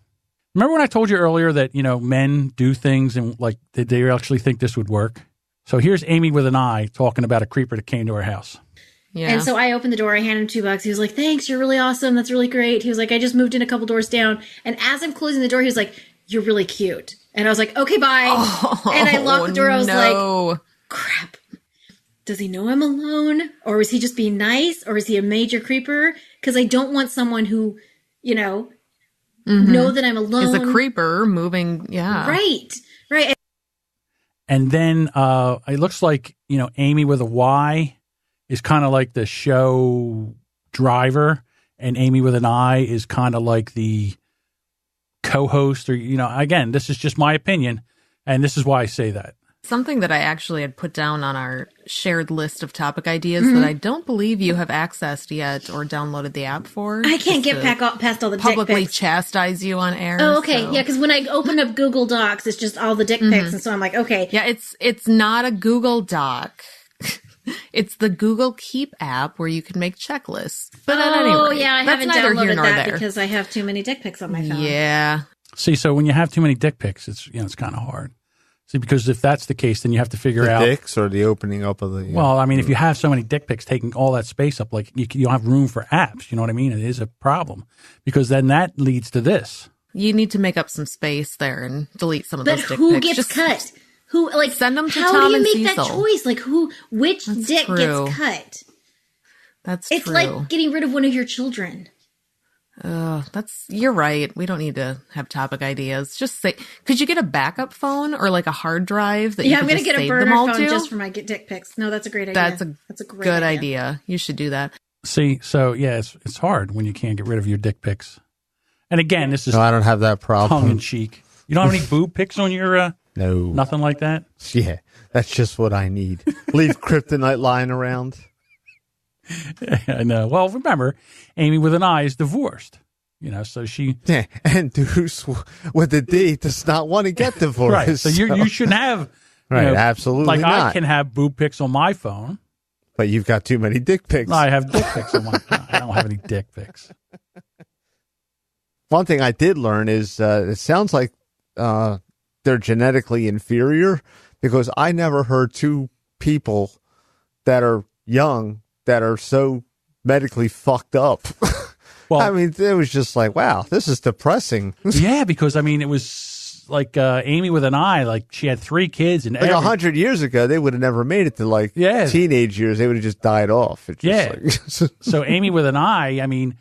Remember when I told you earlier that, you know, men do things and like they actually think this would work? So here's Amy with an I talking about a creeper that came to her house. Yeah. And so I opened the door. I handed him $2. He was like, "Thanks, you're really awesome. That's really great." He was like, "I just moved in a couple doors down." And as I'm closing the door, he was like, "You're really cute." And I was like, "Okay, bye." And I locked the door. I was like, crap. Does he know I'm alone? Or is he just being nice? Or is he a major creeper? Because I don't want someone who, you know, know that I'm alone. Is a creeper moving, yeah. Right. And then it looks like, you know, Amy with a Y is kind of like the show driver, and Amy with an I is kind of like the co-host, or, you know, again, this is just my opinion, and this is why I say that. Something that I actually had put down on our shared list of topic ideas that I don't believe you have accessed yet or downloaded the app for. I can't get past all the dick pics. Publicly chastise you on air. Oh, okay. So. Yeah, because when I open up Google Docs, it's just all the dick pics, and so I'm like, okay. Yeah, it's not a Google Doc. It's the Google Keep app where you can make checklists. But at any rate, yeah, I haven't downloaded that because I have too many dick pics on my phone. Yeah. See, so when you have too many dick pics, it's kind of hard. See, because if that's the case, then you have to figure out dicks or the opening up of the. Well, I mean, if you have so many dick pics taking all that space up, like you don't have room for apps. You know what I mean? It is a problem because then that leads to this. You need to make up some space there and delete some of those dick pics. But who gets cut? Who, like, send them to how Tom do you and make Cecil. that choice? Like, which That's dick true. gets cut? That's It's true. like getting rid of one of your children. You're right. We don't need to have topic ideas. Just say, could you get a backup phone or like a hard drive that you I'm could going to just get a save burner them all phone to? just for my dick pics. No, that's a great idea. That's a great good idea. You should do that. See, so yeah, it's hard when you can't get rid of your dick pics. And again, this is No, I don't have that problem. tongue in cheek. You don't have any boob pics on your No. nothing like that? Yeah, that's just what I need. Leave kryptonite lying around. I know. Well, remember, Amy with an I is divorced. So she Yeah, and Deuce with a D does not want to get divorced. right. So you shouldn't have Right, absolutely like not. I can have boob pics on my phone. But you've got too many dick pics. I have dick pics on my phone. I don't have any dick pics. One thing I did learn is it sounds like they're genetically inferior, because I never heard two people that are young that are so medically fucked up. Well, I mean, it was just like, wow, this is depressing. yeah, because I mean, it was like Amy with an I. Like she had 3 kids, and Like 100 years ago, they would have never made it to like teenage years. They would have just died off. It's just like, So Amy with an I mean,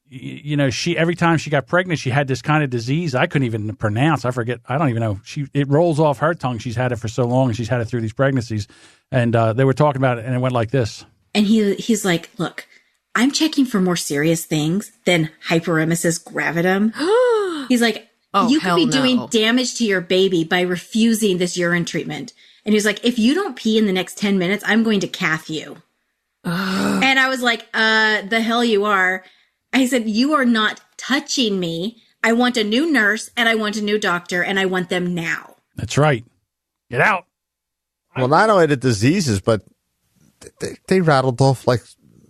she every time she got pregnant, she had this kind of disease I couldn't even pronounce. I forget. I don't even know. It rolls off her tongue. She's had it for so long, and she's had it through these pregnancies. And they were talking about it, and it went like this. And he's like, look, I'm checking for more serious things than hyperemesis gravidum. He's like, you could be doing damage to your baby by refusing this urine treatment. And he's like, if you don't pee in the next 10 minutes, I'm going to cath you. And I was like, the hell you are. I said, you are not touching me. I want a new nurse and I want a new doctor and I want them now. That's right. Get out. well, not only the diseases, but they rattled off like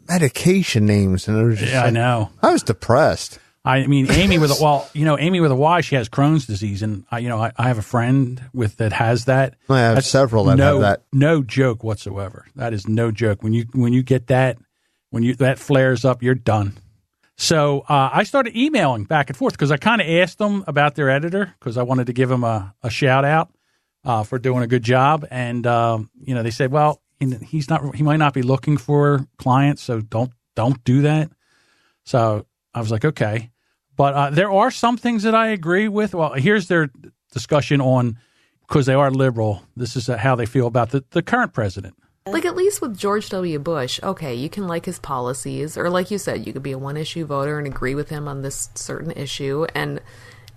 medication names, and it was just I know. I was depressed. I mean, Amy with Amy with a Y, she has Crohn's disease, and I have a friend that has that. I have several that have that. No joke whatsoever. That is no joke. When you get that, that flares up, you're done. So I started emailing back and forth because I kind of asked them about their editor because I wanted to give him a shout out for doing a good job, and they said, well, he might not be looking for clients, so don't do that. So I was like, okay. But there are some things that I agree with. Well, here's their discussion on, because they are liberal, this is how they feel about the current president. Like, at least with George W. Bush, okay, you can like his policies, or like you said, you could be a one-issue voter and agree with him on this certain issue. And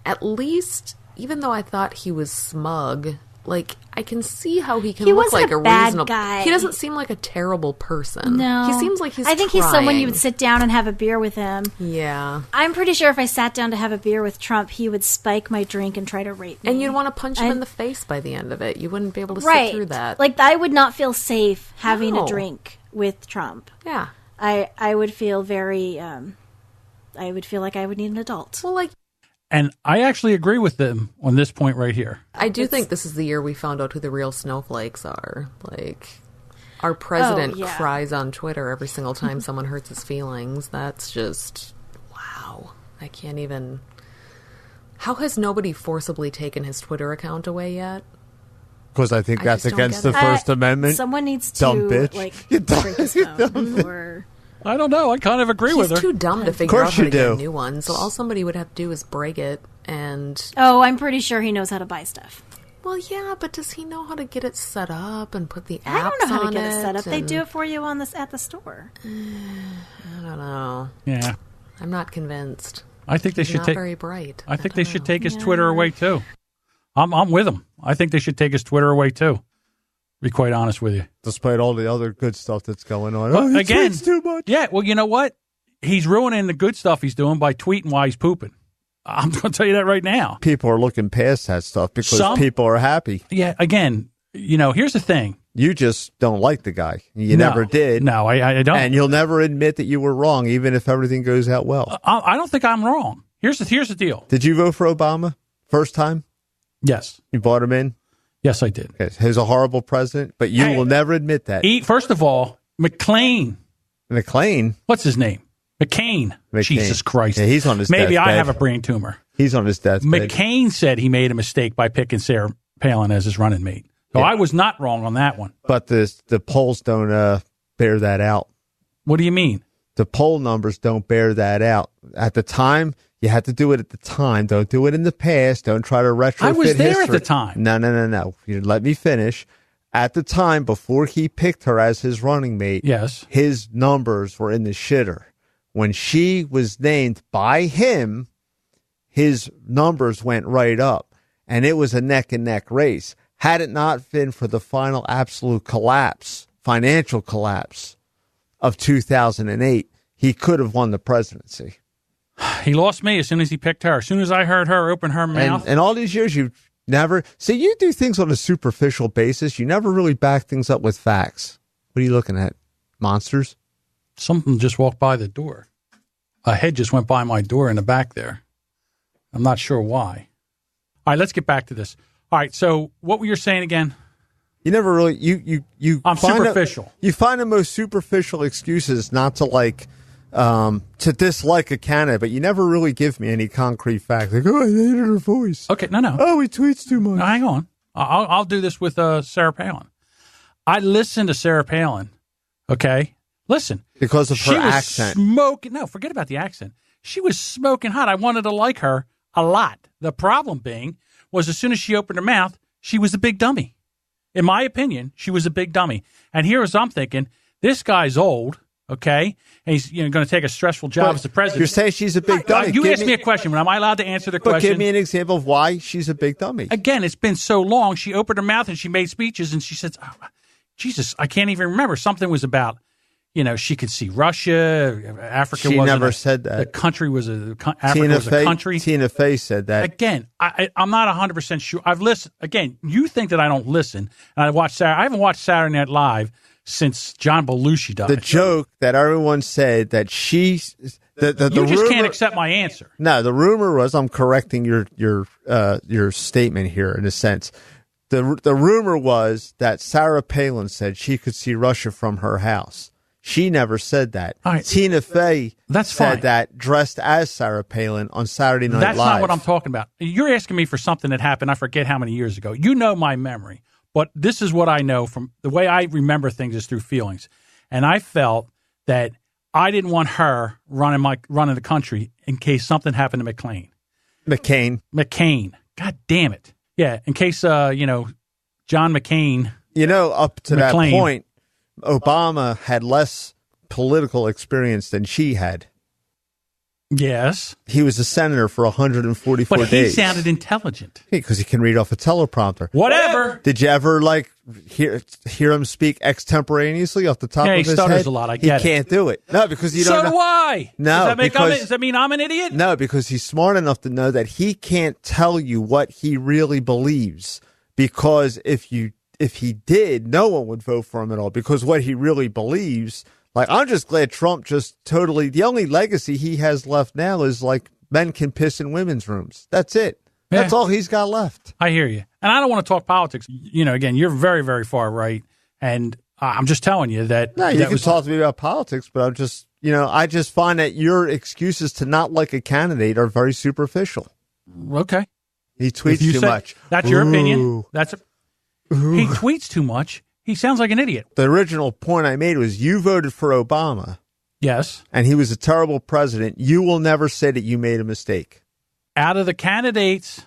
at least, even though I thought he was smug, like, I can see how he can look like a bad reasonable guy. He doesn't seem like a terrible person. No. He seems like he's I think trying. he's someone you would sit down and have a beer with him. Yeah. I'm pretty sure if I sat down to have a beer with Trump, he would spike my drink and try to rape me. And you'd want to punch him in the face by the end of it. You wouldn't be able to right. sit through that. Like, I would not feel safe having No. a drink with Trump. Yeah. I would feel very, I would feel like I would need an adult. Well, like, And I actually agree with them on this point right here. I do think this is the year we found out who the real snowflakes are. Like, our president cries on Twitter every single time someone hurts his feelings. That's just, wow. I can't even... How has nobody forcibly taken his Twitter account away yet? Because I think that's just don't against get the it. First Amendment. Someone needs to, Dumb bitch. like, You dumb- break his phone or... I don't know. I kind of agree with her. He's too dumb to figure out course how to you get do. a new one, so all somebody would have to do is break it, and... Oh, I'm pretty sure he knows how to buy stuff. Well, yeah, but does he know how to get it set up and put the apps I don't know how to on get it set up. They and- do it for you at the store. I don't know. Yeah. I'm not convinced. I think they He's should not take. very bright. I think they should take his Twitter away too. I'm with him. I think they should take his Twitter away too. Be quite honest with you. Despite all the other good stuff that's going on. But he again, tweets too much. Yeah. Well, you know what? He's ruining the good stuff he's doing by tweeting while he's pooping. I'm going to tell you that right now. People are looking past that stuff because Some- people are happy. Yeah. Again, here's the thing. You just don't like the guy. You never did. No, I don't. And you'll never admit that you were wrong, even if everything goes out well. I don't think I'm wrong. Here's the deal. Did you vote for Obama first time? Yes. You bought him in? Yes, I did. Okay. He's a horrible president, but you will never admit that. First of all, McCain. What's his name? McCain. Jesus Christ. Yeah, he's on his Maybe I deathbed. have a brain tumor. He's on his deathbed. McCain said he made a mistake by picking Sarah Palin as his running mate. So I was not wrong on that one. But the polls don't bear that out. What do you mean? The poll numbers don't bear that out. At the time, you had to do it at the time. Don't do it in the past. Don't try to retrofit I was there history. at the time. No. You let me finish. At the time, before he picked her as his running mate, yes, his numbers were in the shitter. When she was named by him, his numbers went right up, and it was a neck-and-neck race. Had it not been for the final absolute collapse, financial collapse of 2008, he could have won the presidency. He lost me as soon as he picked her. As soon as I heard her open her mouth. And all these years, you've never... See, you do things on a superficial basis. You never really back things up with facts. What are you looking at? Monsters? Something just walked by the door. A head just went by my door in the back there. I'm not sure why. All right, let's get back to this. All right, so what were you saying again? You never really... You I'm superficial. You find the most superficial excuses not to like... to dislike a candidate, but you never really give me any concrete facts. Like, oh, I hated her voice. Okay, no. Oh, he tweets too much. No, hang on. I'll do this with Sarah Palin. I listened to Sarah Palin, okay? Listen. Because of her accent. Smoking. No, forget about the accent. She was smoking hot. I wanted to like her a lot. The problem being was as soon as she opened her mouth, she was a big dummy. In my opinion, she was a big dummy. And here's I'm thinking, this guy's old, okay? And he's going to take a stressful job as the president. You're saying she's a big dummy. You asked me a question. Am I allowed to answer the question? Give me an example of why she's a big dummy. Again, it's been so long. She opened her mouth and she made speeches and she said, oh, Jesus, I can't even remember. Something was about, she could see Russia. Africa wasn't. She never said that. The country was Africa was a country. Tina Fey said that. Again, I'm not 100% sure. I've listened. Again, you think that I don't listen. And I haven't watched Saturday Night Live since John Belushi died. The joke that everyone said that you just can't accept my answer. No, the rumor was, I'm correcting your statement here in a sense. The rumor was that Sarah Palin said she could see Russia from her house. She never said that. Right. Tina Fey said that dressed as Sarah Palin on Saturday Night Live. That's not what I'm talking about. You're asking me for something that happened, I forget how many years ago. You know my memory. But this is what I know from the way I remember things is through feelings. And I felt that I didn't want her running the country in case something happened to McCain. God damn it. Yeah, in case, John McCain. Up to that point, Obama had less political experience than she had. Yes. He was a senator for 144 days. But he sounded intelligent. Because he can read off a teleprompter. Whatever. Did you ever, hear him speak extemporaneously off the top of his head? He stutters a lot, I get it. He can't do it. No, because you don't know. So do I. No, does that mean I'm an idiot? No, because he's smart enough to know that he can't tell you what he really believes. Because if he did, no one would vote for him at all. Because what he really believes... I'm just glad Trump the only legacy he has left now is men can piss in women's rooms. That's it. Yeah. That's all he's got left. I hear you. And I don't want to talk politics. Again, you're very, very far right. And I'm just telling you that. No, you can talk to me about politics, but I'm just, I just find that your excuses to not like a candidate are very superficial. Okay. He tweets too much. That's your opinion. He tweets too much. He sounds like an idiot. The original point I made was you voted for Obama. Yes. And he was a terrible president. You will never say that you made a mistake. Out of the candidates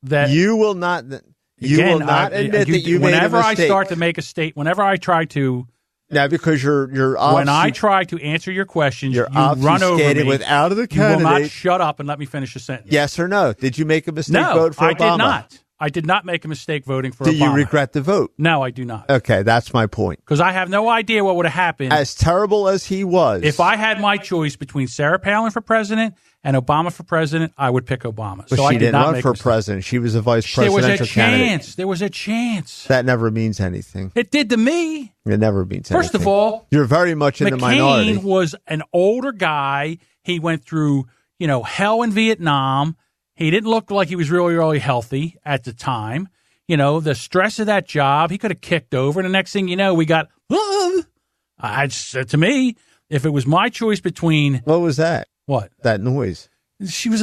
that... You will not admit that you made a mistake. Whenever I start to make a state, whenever I try to... Now, because when I try to answer your questions, you run over me. Without the candidate. You will not shut up and let me finish a sentence. Yes or no? Did you make a mistake voting for Obama? No, I did not. I did not make a mistake voting for Obama. Do you regret the vote? No, I do not. Okay, that's my point. Because I have no idea what would have happened. As terrible as he was. If I had my choice between Sarah Palin for president and Obama for president, I would pick Obama. But she didn't run for president. She was a vice presidential candidate. There was a chance. That never means anything. It did to me. It never means anything. First of all, you're very much in the minority. McCain was an older guy. He went through, hell in Vietnam. He didn't look like he was really, really healthy at the time. The stress of that job, he could have kicked over. And the next thing you know, we got, to me, if it was my choice between. What was that? What? That noise. She was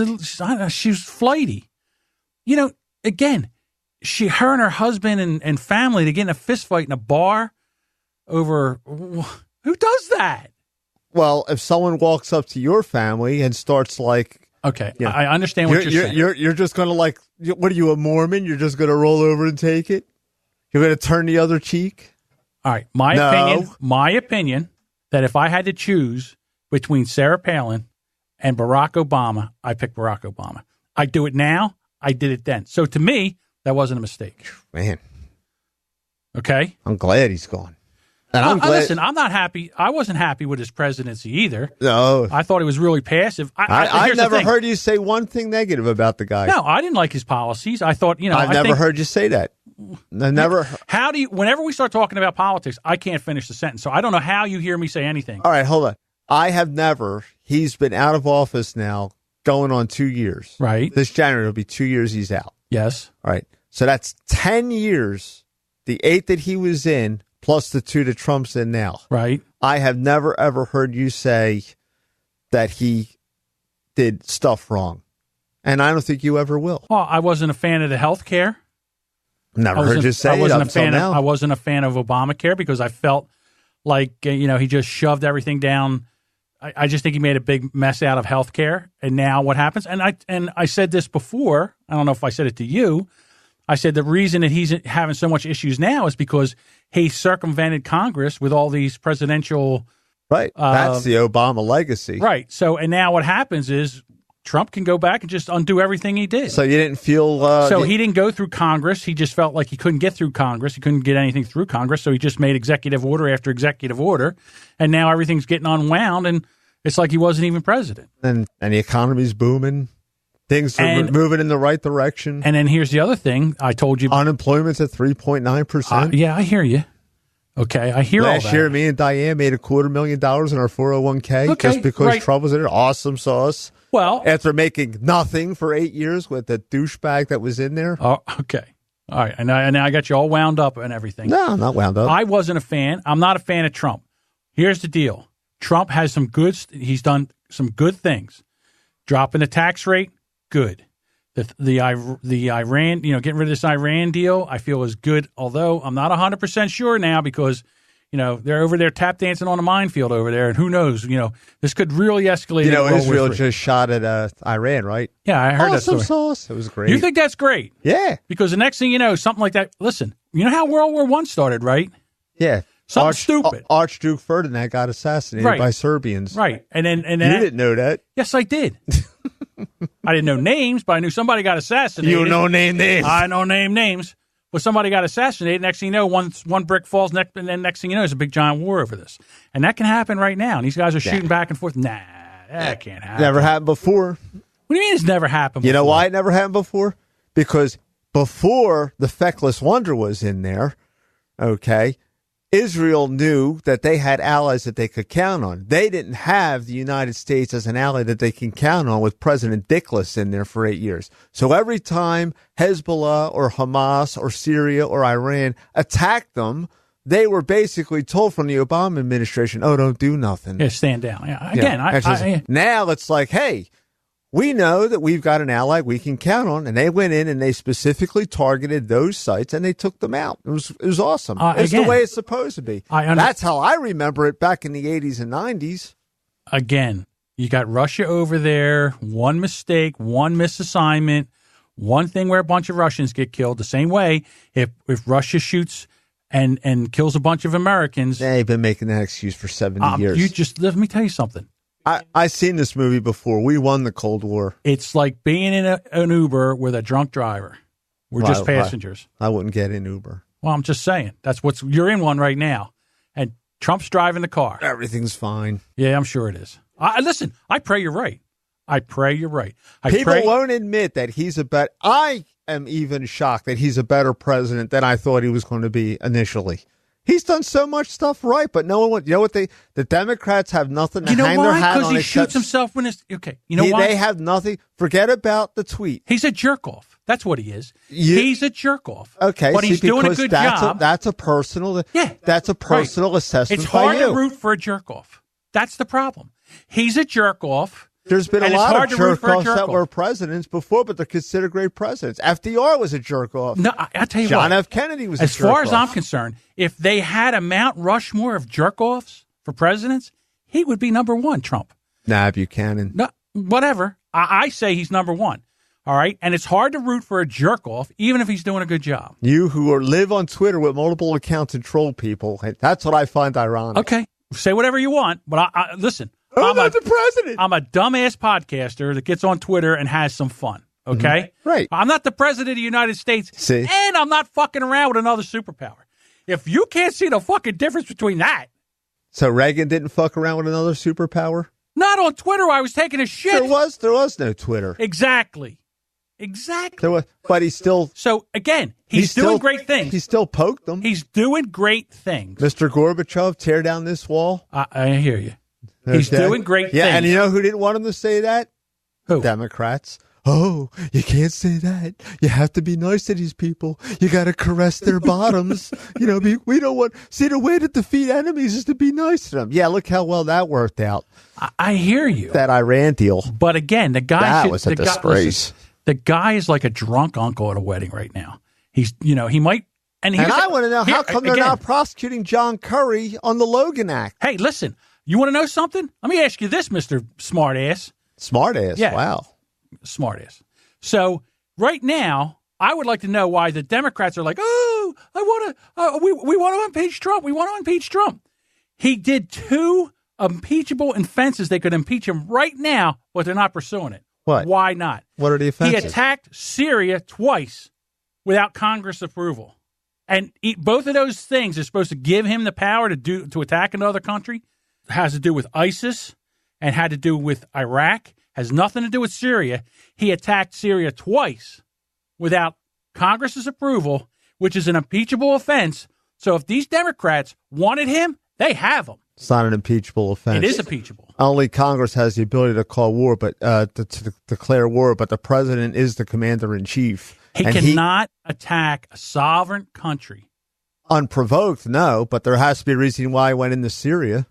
flighty. Again, her and her husband and family, to get in a fist fight in a bar over, who does that? Well, if someone walks up to your family and starts like, okay, I understand what you're saying. You're just going to like, what are you, a Mormon? You're just going to roll over and take it? You're going to turn the other cheek? All right, my opinion that if I had to choose between Sarah Palin and Barack Obama, I pick Barack Obama. I do it now. I did it then. So to me, that wasn't a mistake. Man. Okay? I'm glad he's gone. And I'm glad. Listen, I'm not happy. I wasn't happy with his presidency either. No. I thought he was really passive. I've never heard you say one thing negative about the guy. No, I didn't like his policies. I thought, I've never heard you say that. I never. How do you, whenever we start talking about politics, I can't finish the sentence. So I don't know how you hear me say anything. All right, hold on. I have never, he's been out of office now going on 2 years. Right. This January will be 2 years he's out. Yes. All right. So that's 10 years, the 8 that he was in, plus the 2 that Trump's in now. Right. I have never, ever heard you say that he did stuff wrong. And I don't think you ever will. Well, I wasn't a fan of the health care. Never heard you say it up until now. I wasn't a fan of Obamacare because I felt like, he just shoved everything down. I just think he made a big mess out of health care. And now what happens? And I said this before. I don't know if I said it to you. I said the reason that he's having so much issues now is because he circumvented Congress with all these presidential. Right. That's the Obama legacy. Right. So, and now what happens is Trump can go back and just undo everything he did. So you didn't feel... he didn't go through Congress. He just felt like he couldn't get through Congress. He couldn't get anything through Congress. So he just made executive order after executive order. And now everything's getting unwound. And it's like he wasn't even president. And the economy's booming. Things are moving in the right direction. And then here's the other thing. I told you. Unemployment's at 3.9%. Yeah, I hear you. Okay, I hear all that. Last year, me and Diane made $250,000 in our 401k just because Trump was in it. Awesome sauce. Well, after making nothing for 8 years with the douchebag that was in there. Oh, okay. All right. And I got you all wound up and everything. No, I'm not wound up. I wasn't a fan. I'm not a fan of Trump. Here's the deal. Trump has he's done some good things. Dropping the tax rate, good. The Iran, getting rid of this Iran deal, I feel is good. Although I'm not 100% sure now because, they're over there tap dancing on a minefield over there. And who knows, this could really escalate. Israel just shot at Iran, right? Yeah, I heard that story. Sauce. It was great. You think that's great? Yeah. Because the next thing you know, something like that. Listen, you know how World War I started, right? Yeah. Something stupid. Archduke Ferdinand got assassinated by Serbians. Right. And then you didn't know that. Yes, I did. I didn't know names, but I knew somebody got assassinated. You know names. I know names. But somebody got assassinated. Next thing you know, one brick falls, and then next thing you know, there's a big giant war over this. And that can happen right now. And these guys are shooting back and forth. Nah, that can't happen. Never happened before. What do you mean it's never happened before? You know why it never happened before? Because before the feckless wonder was in there, okay, Israel knew that they had allies that they could count on. They didn't have the United States as an ally that they can count on with President Dickless in there for 8 years. So every time Hezbollah or Hamas or Syria or Iran attacked them, they were basically told from the Obama administration, oh, don't do nothing. Yeah, stand down. Yeah. Again, now it's like, hey, we know that we've got an ally we can count on, and they went in and they specifically targeted those sites and they took them out. It was awesome. It's the way it's supposed to be. That's how I remember it back in the 80s and 90s. Again, you got Russia over there, one mistake, one misassignment, one thing where a bunch of Russians get killed. The same way, if Russia shoots and kills a bunch of Americans. They've been making that excuse for 70 years. Let me tell you something. I've seen this movie before. We won the Cold War. It's like being in an Uber with a drunk driver. We're just passengers. I wouldn't get in Uber. Well, I'm just saying. You're in one right now. And Trump's driving the car. Everything's fine. Yeah, I'm sure it is. Listen, I pray you're right. I pray you're right. People won't admit that he's I am even shocked that he's a better president than I thought he was going to be initially. He's done so much stuff right, but no one. You know what? The Democrats have nothing to hang their hat on. Because he shoots himself when it's okay. You know why? They have nothing. Forget about the tweet. He's a jerk off. That's what he is. He's a jerk off. Okay, but he's doing a good job. That's a personal. Yeah, that's a personal assessment. It's hard to root for a jerk off. That's the problem. He's a jerk off. There's been a lot of jerk-offs that were presidents before, but they're considered great presidents. FDR was a jerk-off. No, I'll tell you John F. Kennedy was a jerk-off. As far as I'm concerned, if they had a Mount Rushmore of jerk-offs for presidents, he would be number one, Trump. Nah, Buchanan. No, whatever. I say he's number one. All right. And it's hard to root for a jerk off, even if he's doing a good job. You who live on Twitter with multiple accounts and troll people, that's what I find ironic. Okay. Say whatever you want, but listen. I'm not the president. I'm a dumbass podcaster that gets on Twitter and has some fun. Okay? Mm-hmm. Right. I'm not the president of the United States. See? And I'm not fucking around with another superpower. If you can't see the fucking difference between that. So Reagan didn't fuck around with another superpower? Not on Twitter where I was taking a shit. There was no Twitter. Exactly. But he's still... So, again, he's doing great things. He still poked them. He's doing great things. Mr. Gorbachev, tear down this wall. I hear you. He's doing great things. Yeah, and you know who didn't want him to say that? Who? Democrats. Oh, you can't say that. You have to be nice to these people. You got to caress their bottoms. We don't want... See, the way to defeat enemies is to be nice to them. Yeah, look how well that worked out. I hear you. That Iran deal. But again, the guy... That was a disgrace. The guy is like a drunk uncle at a wedding right now. He's, he might... And I want to know, how come they're not prosecuting John Kerry on the Logan Act? Hey, listen, you want to know something? Let me ask you this, Mr. Smartass. Smartass? Yeah. Wow. Smartass. So, right now, I would like to know why the Democrats are like, oh, we want to impeach Trump. We want to impeach Trump. He did 2 impeachable offenses. They could impeach him right now, but they're not pursuing it. What? Why not? What are the offenses? He attacked Syria twice without Congress approval. And both of those things are supposed to give him the power to attack another country. It has to do with ISIS and had to do with Iraq. Has nothing to do with Syria. He attacked Syria twice without Congress's approval, which is an impeachable offense. So if these Democrats wanted him, they have him. It's not an impeachable offense. It is impeachable. Only Congress has the ability to call war, but to declare war. But the president is the commander in chief. He cannot attack a sovereign country unprovoked. No, but there has to be a reason why he went into Syria.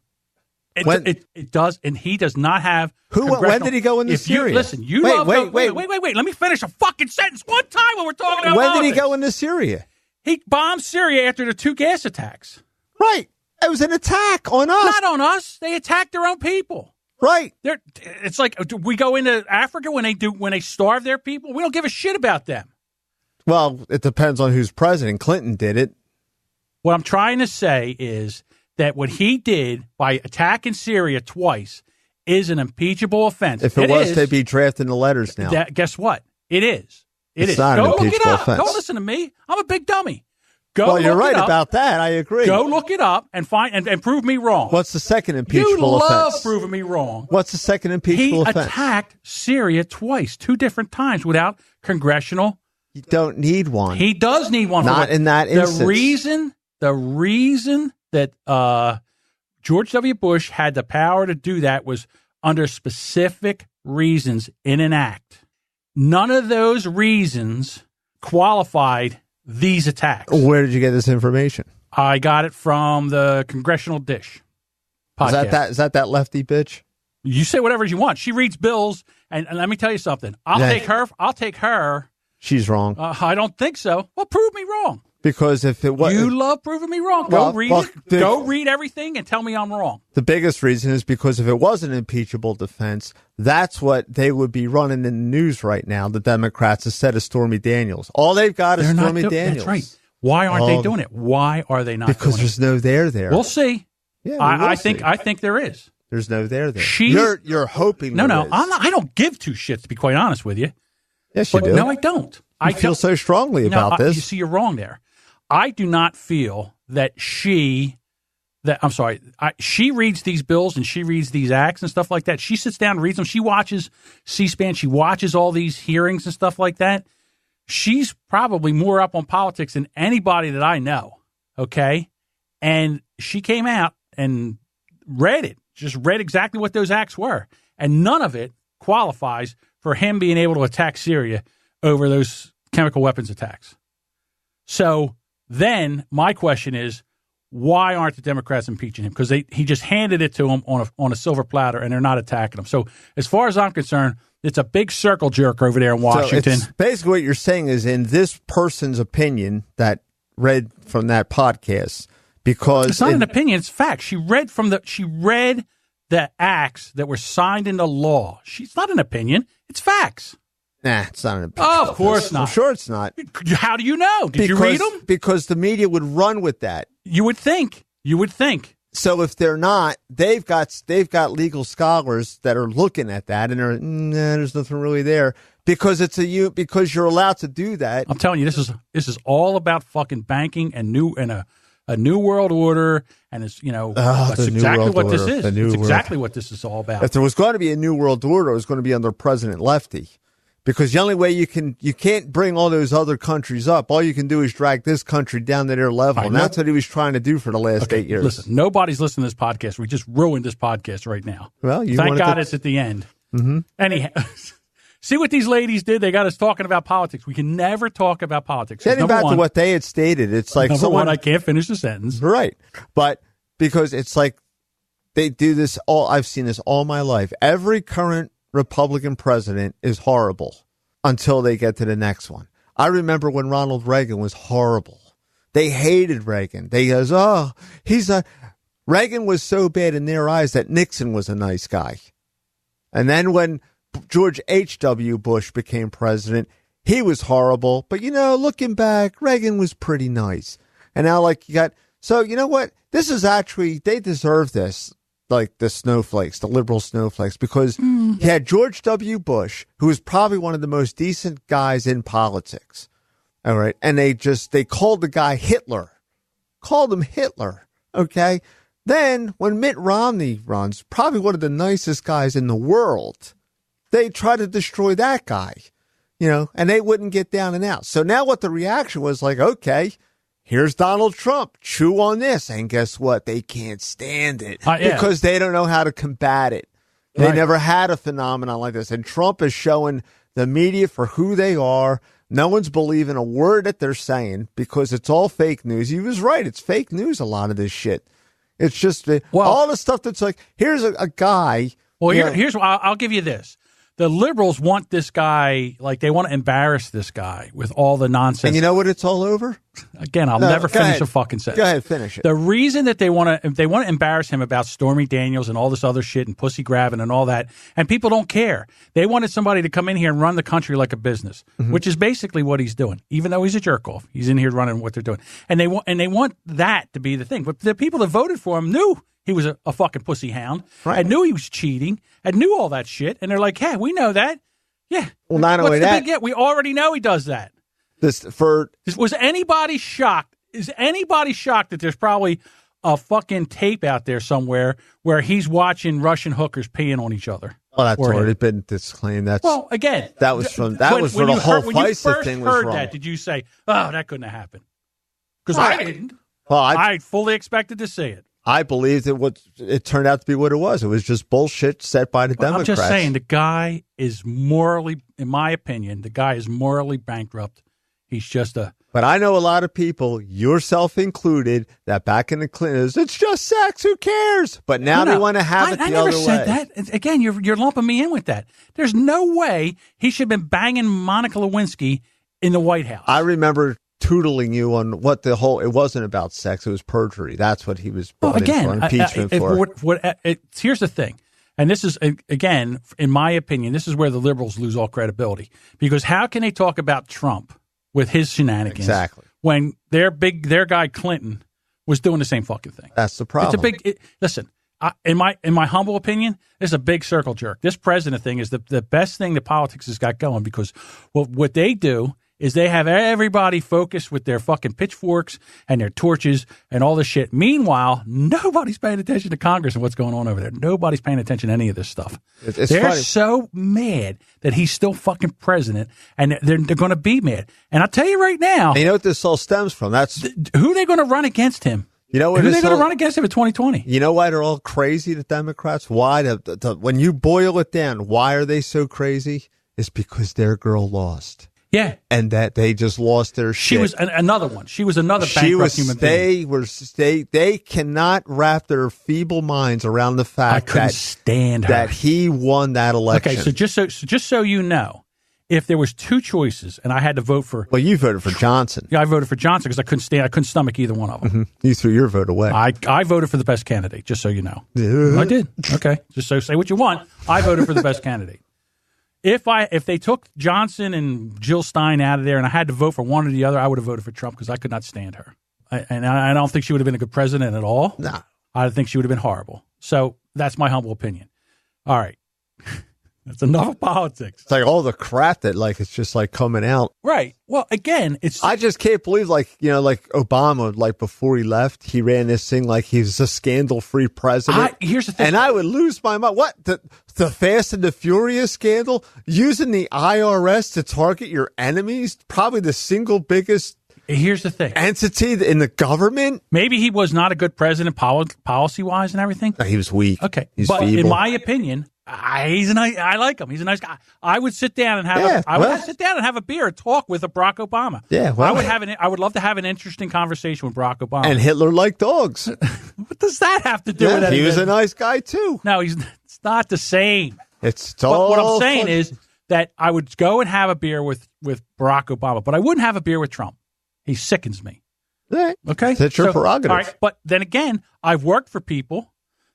It does, and he does not have. When did he go into Syria? Wait. Let me finish a fucking sentence one time when we're talking about. When did he go into Syria? He bombed Syria after the 2 gas attacks. Right. It was an attack on us. Not on us. They attacked their own people. Right. It's like we go into Africa when they starve their people. We don't give a shit about them. Well, it depends on who's president. Clinton did it. What I'm trying to say is that what he did by attacking Syria twice is an impeachable offense. If it was, they'd be drafting the letters now. Guess what? It is. It's not an impeachable offense. Don't listen to me. I'm a big dummy. You're right about that. I agree. Go look it up and find and prove me wrong. What's the second impeachable offense? You love proving me wrong. What's the second impeachable offense? He attacked Syria twice, 2 different times without congressional. You don't need one. He does need one. Not in that instance. The reason that George W. Bush had the power to do that was under specific reasons in an act. None of those reasons qualified these attacks. Where did you get this information? I got it from the Congressional Dish podcast. Is that lefty bitch? You say whatever you want. She reads bills, and let me tell you something. I'll take her. She's wrong. I don't think so. Well, prove me wrong. Because if it was... You love proving me wrong. Go read it. Go read everything and tell me I'm wrong. The biggest reason is because if it was an impeachable defense, that's what they would be running in the news right now, the Democrats, instead of Stormy Daniels. All they've got is Stormy Daniels. That's right. Why aren't they doing it? Why are they not doing it? Because there's no there there. We'll see. Yeah, I think there is. There's no there there. You're hoping No, there is. I don't give 2 shits, to be quite honest with you. Yes, you do. No, I don't. I feel so strongly about this. You see, you're wrong there. I do not feel that she reads these bills and she reads these acts and stuff like that. She sits down and reads them. She watches C-SPAN. She watches all these hearings and stuff like that. She's probably more up on politics than anybody that I know. Okay. And she came out and read it, just read exactly what those acts were. And none of it qualifies for him being able to attack Syria over those chemical weapons attacks. So then my question is, why aren't the Democrats impeaching him? Because he just handed it to him on a silver platter, and they're not attacking him. So as far as I'm concerned, it's a big circle jerk over there in Washington. So basically what you're saying is, in this person's opinion that read from that podcast, because it's not an opinion, it's fact. She read the acts that were signed into law. It's not an opinion. It's facts. Nah, it's not an opinion. Oh, of course not. I'm sure it's not. How do you know? Did you read them? Because the media would run with that. You would think. So if they're not, they've got legal scholars that are looking at that, and they're there's nothing really there because because you're allowed to do that. I'm telling you, this is all about fucking banking and a new world order, and it's that's exactly what this is. It's exactly what this is all about. If there was going to be a new world order, it was going to be under President Lefty. Because the only way you can't bring all those other countries up. All you can do is drag this country down to their level. And that's what he was trying to do for the last 8 years. Listen, nobody's listening to this podcast. We just ruined this podcast right now. Well, thank God it's at the end. Mm-hmm. Anyhow, see what these ladies did? They got us talking about politics. We can never talk about politics. Getting back to what they had stated, it's like one, I can't finish the sentence. Right. But because it's like they do this I've seen this all my life. Every current Republican president is horrible until they get to the next one. I remember when Ronald Reagan was horrible. They hated Reagan. They goes, Reagan was so bad in their eyes that Nixon was a nice guy. And then when George H.W. Bush became president, he was horrible. But, looking back, Reagan was pretty nice. And now, so you know what? This is actually, they deserve this. Like the snowflakes, the liberal snowflakes, because you had George W. Bush, who was probably one of the most decent guys in politics. All right. And they called the guy Hitler, called him Hitler. Okay. Then when Mitt Romney runs, probably one of the nicest guys in the world, they try to destroy that guy, and they wouldn't get down and out. So now what the reaction was like, okay, here's Donald Trump. Chew on this. And guess what? They can't stand it because they don't know how to combat it. They never had a phenomenon like this. And Trump is showing the media for who they are. No one's believing a word that they're saying because it's all fake news. He was right. It's fake news, a lot of this shit. It's just all the stuff that's like, here's a guy. Well, here's I'll give you this. The liberals want this guy, they want to embarrass this guy with all the nonsense. And you know what it's all over? Again, I'll never finish a fucking sentence. Go ahead, finish it. The reason that they want to embarrass him about Stormy Daniels and all this other shit and pussy grabbing and all that, and people don't care. They wanted somebody to come in here and run the country like a business, which is basically what he's doing. Even though he's a jerk off, he's in here running what they're doing, and they want that to be the thing. But the people that voted for him knew he was a fucking pussy hound. Right. I knew he was cheating. I knew all that shit. And they're like, yeah, we know that. Yeah. Well, not only that. We already know he does that. Was anybody shocked? Is anybody shocked that there's probably a fucking tape out there somewhere where he's watching Russian hookers peeing on each other? Well, that's already been disclaimed. Again. That was for the whole FISA thing was wrong. That, did you say, oh, that couldn't have happened? Because I didn't. Well, I fully expected to see it. I believe that it turned out to be what it was. It was just bullshit set by the Democrats. I'm just saying the guy is morally, in my opinion, morally bankrupt. He's just a... But I know a lot of people, yourself included, that back in the Clintons, it's just sex, who cares? But now they want to have it the other way. I never said that. Again, you're lumping me in with that. There's no way he should have been banging Monica Lewinsky in the White House. I remember tootling you on what it wasn't about sex, it was perjury. That's what he was brought in for, impeachment for. Here's the thing, and this is, again, in my opinion, this is where the liberals lose all credibility. Because how can they talk about Trump with his shenanigans when their guy Clinton was doing the same fucking thing? That's the problem. It's a big, listen, in my humble opinion, it's a big circle jerk. This president thing is the best thing that politics has got going, because what they do is they have everybody focused with their fucking pitchforks and their torches and all this shit. Meanwhile, nobody's paying attention to Congress and what's going on over there. Nobody's paying attention to any of this stuff. They're funny. So mad that he's still fucking president, and they're going to be mad. And I'll tell you right now. And you know what this all stems from? Who are they going to run against him? You know what? Who are they going to run against him in 2020? You know why they're all crazy, the Democrats? Why? When you boil it down, why are they so crazy? It's because their girl lost. Yeah. And that they just lost their shit. She was another one. She was another bankrupt human being. They cannot wrap their feeble minds around the fact stand her. that he won that election. Okay, so just so you know, if there was two choices and I had to vote for, Well, you voted for Johnson. yeah, I voted for Johnson because I couldn't stomach either one of them. Mm-hmm. You threw your vote away. I voted for the best candidate, just so you know. I did. Okay, just so say what you want. I voted for the best candidate. If they took Johnson and Jill Stein out of there and I had to vote for one or the other, I would have voted for Trump because I could not stand her. I don't think she would have been a good president at all. No. I think she would have been horrible. So that's my humble opinion. All right. That's enough of politics. It's like all the crap that like it's just like coming out. Right. Well, again, I just can't believe like Obama, like before he left, he ran this thing like he was a scandal-free president. Here's the thing. And I would lose my mind. What? The Fast and the Furious scandal? Using the IRS to target your enemies? Probably the single biggest Here's the thing. entity in the government? Maybe he was not a good president policy-wise and everything. No, he was weak. Okay. He's but feeble. in my opinion, I like him. He's a nice guy. I would sit down and have a beer and talk with Barack Obama. Yeah, well, I would love to have an interesting conversation with Barack Obama. And Hitler liked dogs. What does that have to do with anything? He was a nice guy too. No, it's not the same. It's But all what I'm saying fun. is that I would go and have a beer with Barack Obama, but I wouldn't have a beer with Trump. He sickens me. Right. Okay? That's your prerogative. All right, but then again, I've worked for people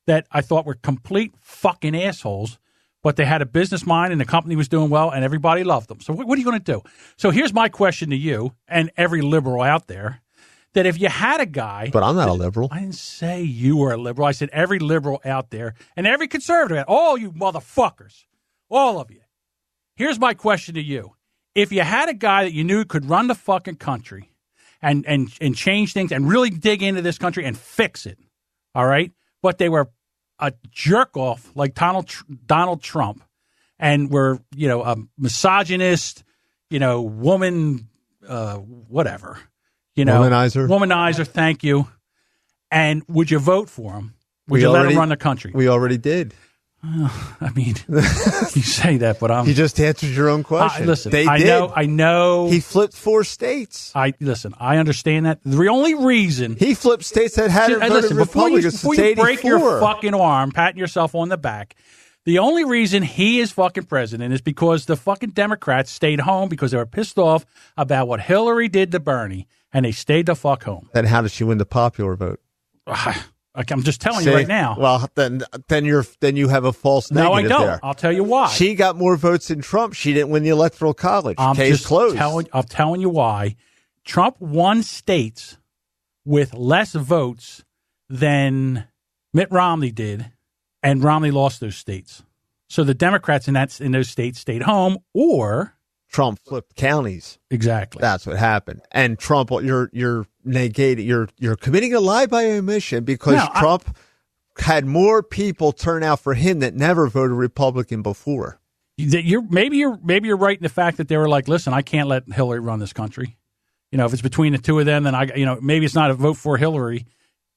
that I thought were complete fucking assholes, but they had a business mind and the company was doing well and everybody loved them. So what are you going to do? So here's my question to you and every liberal out there, that if you had a guy... But I'm not a liberal. I didn't say you were a liberal. I said every liberal out there and every conservative, all you motherfuckers, all of you. Here's my question to you. If you had a guy that you knew could run the fucking country and change things and really dig into this country and fix it, all right? But they were a jerk off like Donald Trump and were, a misogynist, woman, whatever, womanizer. Thank you. And would you vote for him? Would you let him run the country? We already did. I mean, you say that, but You just answered your own question. Listen, they I did. know. He flipped 4 states. I understand that. The only reason he flipped states that hadn't voted Republicans before since you 84. break your fucking arm, patting yourself on the back. The only reason he is fucking president is because the fucking Democrats stayed home because they were pissed off about what Hillary did to Bernie, and they stayed the fuck home. Then how did she win the popular vote? I'm just telling you right now. Well, then you have a false negative. No, I don't. There. I'll tell you why. She got more votes than Trump. She didn't win the Electoral College. Case closed. I'm telling you why. Trump won states with less votes than Mitt Romney did, and Romney lost those states. So the Democrats in those states stayed home, or Trump flipped counties. Exactly. That's what happened. And Trump, you're negating, you're committing a lie by omission because Trump had more people turn out for him that never voted Republican before. Maybe you're right in the fact that they were like, listen, I can't let Hillary run this country. If it's between the two of them, then maybe it's not a vote for Hillary,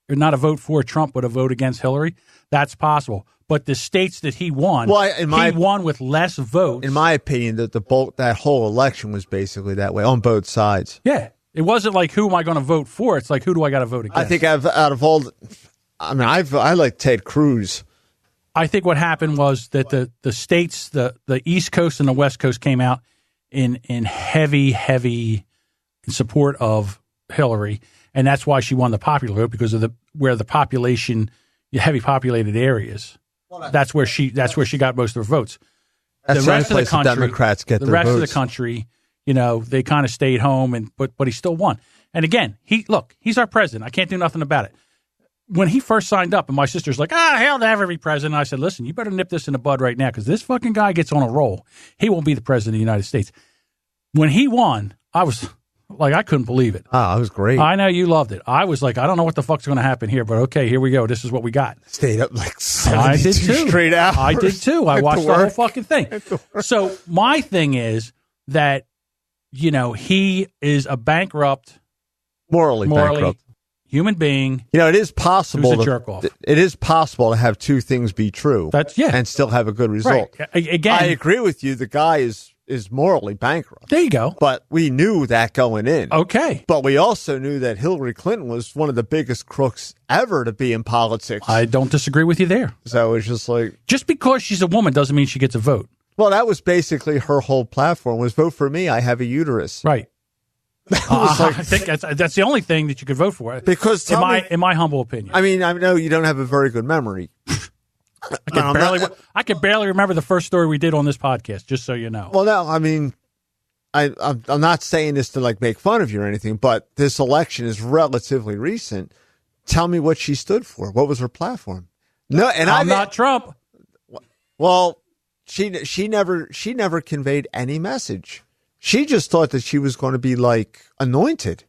or not a vote for Trump, but a vote against Hillary. That's possible. But the states that he won, he won with less votes. In my opinion, that whole election was basically that way on both sides. Yeah. It wasn't like, who am I going to vote for? It's like, who do I got to vote against? I think out of all, I like Ted Cruz. I think what happened was that the states, the East Coast and the West Coast came out in heavy support of Hillary, and that's why she won the popular vote, because of where the population, heavy populated areas. That's where she got most of her votes. That's the rest of the country, Democrats get the their rest votes. of the country, they kind of stayed home, but he still won. And again, he's our president. I can't do nothing about it. When he first signed up, and my sister's like, he'll never be president. I said, listen, you better nip this in the bud right now, because this fucking guy gets on a roll. He won't be the president of the United States. When he won, I was like, I couldn't believe it. Oh, it was great. I know you loved it. I was like, I don't know what the fuck's going to happen here, but okay, here we go. This is what we got. Stayed up like 72 I did too. Straight hours. I did too. I watched the whole fucking thing. So my thing is that, he is a bankrupt, morally bankrupt human being. It is possible who's a jerk off. It is possible to have two things be true. And still have a good result. Right. Again, I agree with you. The guy is morally bankrupt. There you go. But we knew that going in. Okay. But we also knew that Hillary Clinton was one of the biggest crooks ever to be in politics. I don't disagree with you there. So it's just like, just because she's a woman doesn't mean she gets a vote. Well, that was basically her whole platform was vote for me. I have a uterus. Right. I think that's the only thing that you could vote for. Because in my humble opinion. I mean, I know you don't have a very good memory. I can barely remember the first story we did on this podcast, just so you know. Well, no, I mean, I'm not saying this to like make fun of you or anything, but this election is relatively recent. Tell me what she stood for. What was her platform? No, and I'm not Trump. Well, she never conveyed any message. She just thought that she was going to be like anointed.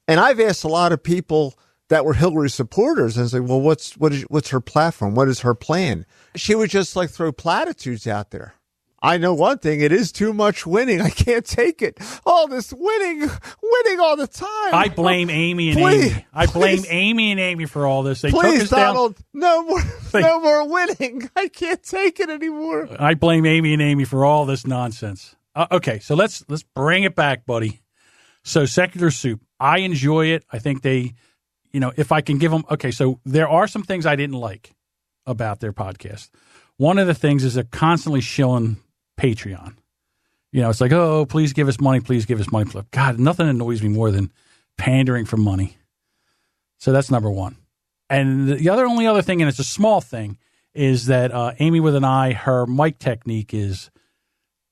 And I've asked a lot of people that were Hillary supporters and say, well, what's her platform? What is her plan? She would just like throw platitudes out there. I know one thing. It is too much winning. I can't take it. All this winning all the time. I blame Amy and Amy. I blame Amy and Amy for all this. They took us Donald, down. No more winning. I can't take it anymore. I blame Amy and Amy for all this nonsense. Okay, so let's bring it back, buddy. So Secular Soup, I enjoy it. I think they, if I can give them. Okay, so there are some things I didn't like about their podcast. One of the things is they're constantly shilling Patreon. It's like, oh, please give us money. Please give us money. God, nothing annoys me more than pandering for money. So that's number one. And the only other thing, and it's a small thing, is that Amy with an I, her mic technique is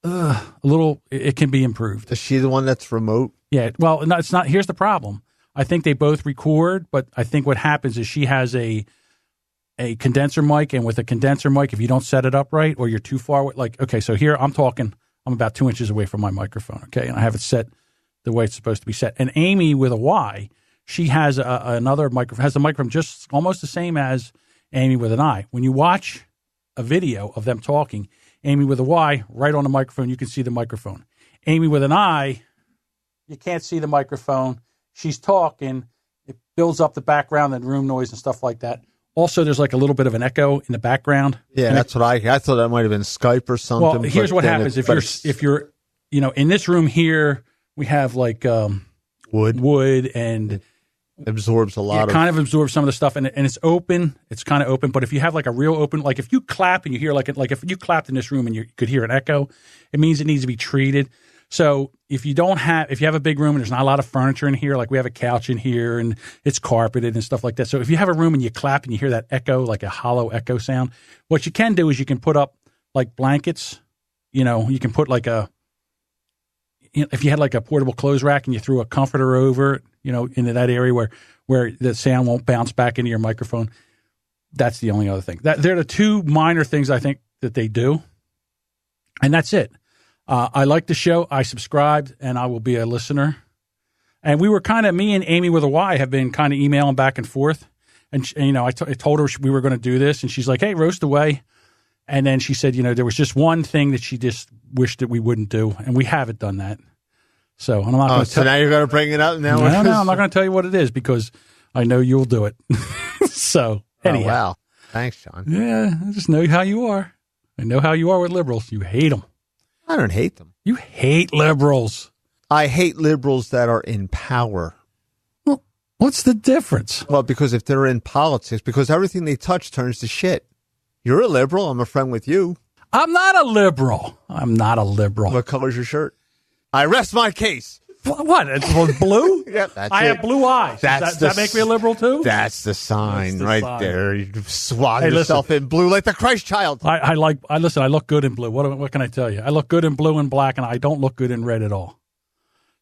a little, it can be improved. Is she the one that's remote? Yeah. Well, no, it's not. Here's the problem. I think they both record, but I think what happens is she has a condenser mic, and with a condenser mic, if you don't set it up right or you're too far away, like, okay, so here I'm about 2 inches away from my microphone, okay, and I have it set the way it's supposed to be set. And Amy with a Y, she has another microphone, has a microphone just almost the same as Amy with an I. When you watch a video of them talking, Amy with a Y, right on the microphone, you can see the microphone. Amy with an I, you can't see the microphone. She's talking. It builds up the background and room noise and stuff like that. Also, there's like a little bit of an echo in the background. Yeah, that's what I thought that might have been Skype or something. Well, here's what happens. If you're, in this room here, we have like wood and absorbs a lot. It kind of absorbs some of the stuff, and it's open. It's kind of open. But if you have like a real open, like if you clap and you hear like if you clapped in this room and you could hear an echo, it means it needs to be treated. So if you have a big room and there's not a lot of furniture in here, like we have a couch in here and it's carpeted and stuff like that. So if you have a room and you clap and you hear that echo, like a hollow echo sound, what you can do is you can put up like blankets. You can put like if you had like a portable clothes rack and you threw a comforter over it, into that area where the sound won't bounce back into your microphone. That's the only other thing. They're the two minor things I think that they do. And that's it. I like the show. I subscribed, and I will be a listener. And we were me and Amy with a Y have been kind of emailing back and forth. And I told her we were going to do this, and she's like, hey, roast away. And then she said, there was just one thing that she just wished that we wouldn't do, and we haven't done that. So I'm not going to tell. So now you're going to bring it up now? No, I'm not going to tell you what it is because I know you'll do it. So anyhow. Oh, wow. Thanks, John. Yeah, I just know how you are. I know how you are with liberals. You hate them. I don't hate them. You hate liberals. I hate liberals that are in power. Well, what's the difference? Well, because if they're in politics, because everything they touch turns to shit. You're a liberal. I'm a friend with you. I'm not a liberal. What color's your shirt? I rest my case. What? It's blue? Yeah, that's I have blue eyes. Does that make me a liberal too? That's the sign there. You swat yourself in blue like the Christ child. I look good in blue. What can I tell you? I look good in blue and black, and I don't look good in red at all.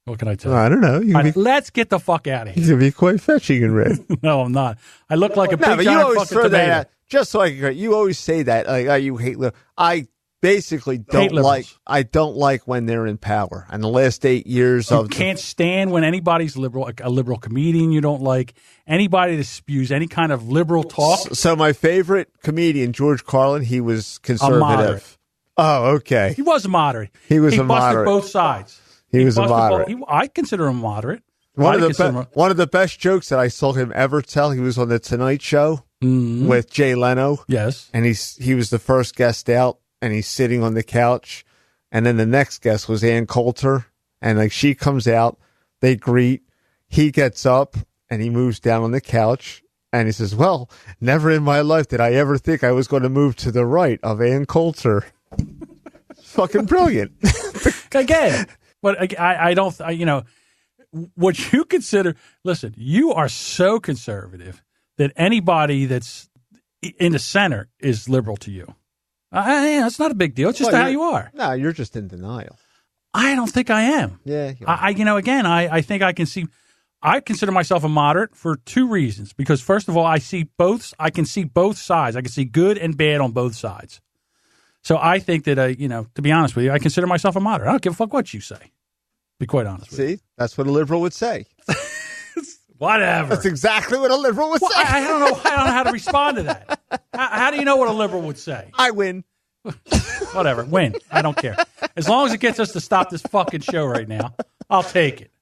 What can I tell you? I don't know. Let's get the fuck out of here. You can be quite fetching in red. No, I'm not. I look like a big but giant you always fucking throw tomato. that out. Just so I can, you always say that, like, oh, you hate liberals. I basically don't like when they're in power. And the last 8 years you can't stand when anybody's liberal, like a liberal comedian you don't like, anybody that spews any kind of liberal talk. So my favorite comedian, George Carlin, he was conservative. Oh, okay. He was a moderate. He busted moderate. Both sides. He was a moderate. I consider him moderate. One of the best jokes that I saw him ever tell, he was on The Tonight Show with Jay Leno. Yes. And he was the first guest out, and he's sitting on the couch. And then the next guest was Ann Coulter. And like she comes out, they greet. He gets up and he moves down on the couch. And he says, well, never in my life did I ever think I was going to move to the right of Ann Coulter. fucking brilliant. Again, but I don't, what you consider, listen, you are so conservative that anybody that's in the center is liberal to you. It's not a big deal. It's just how you are. No, you're just in denial. I don't think I am. Yeah. I think I can see, I consider myself a moderate for two reasons. Because first of all, I can see both sides. I can see good and bad on both sides. So I think that, to be honest with you, I consider myself a moderate. I don't give a fuck what you say. Be quite honest with you. See, that's what a liberal would say. Whatever. That's exactly what a liberal would say. I don't know how to respond to that. How do you know what a liberal would say? I win. Whatever. Win. I don't care. As long as it gets us to stop this fucking show right now, I'll take it.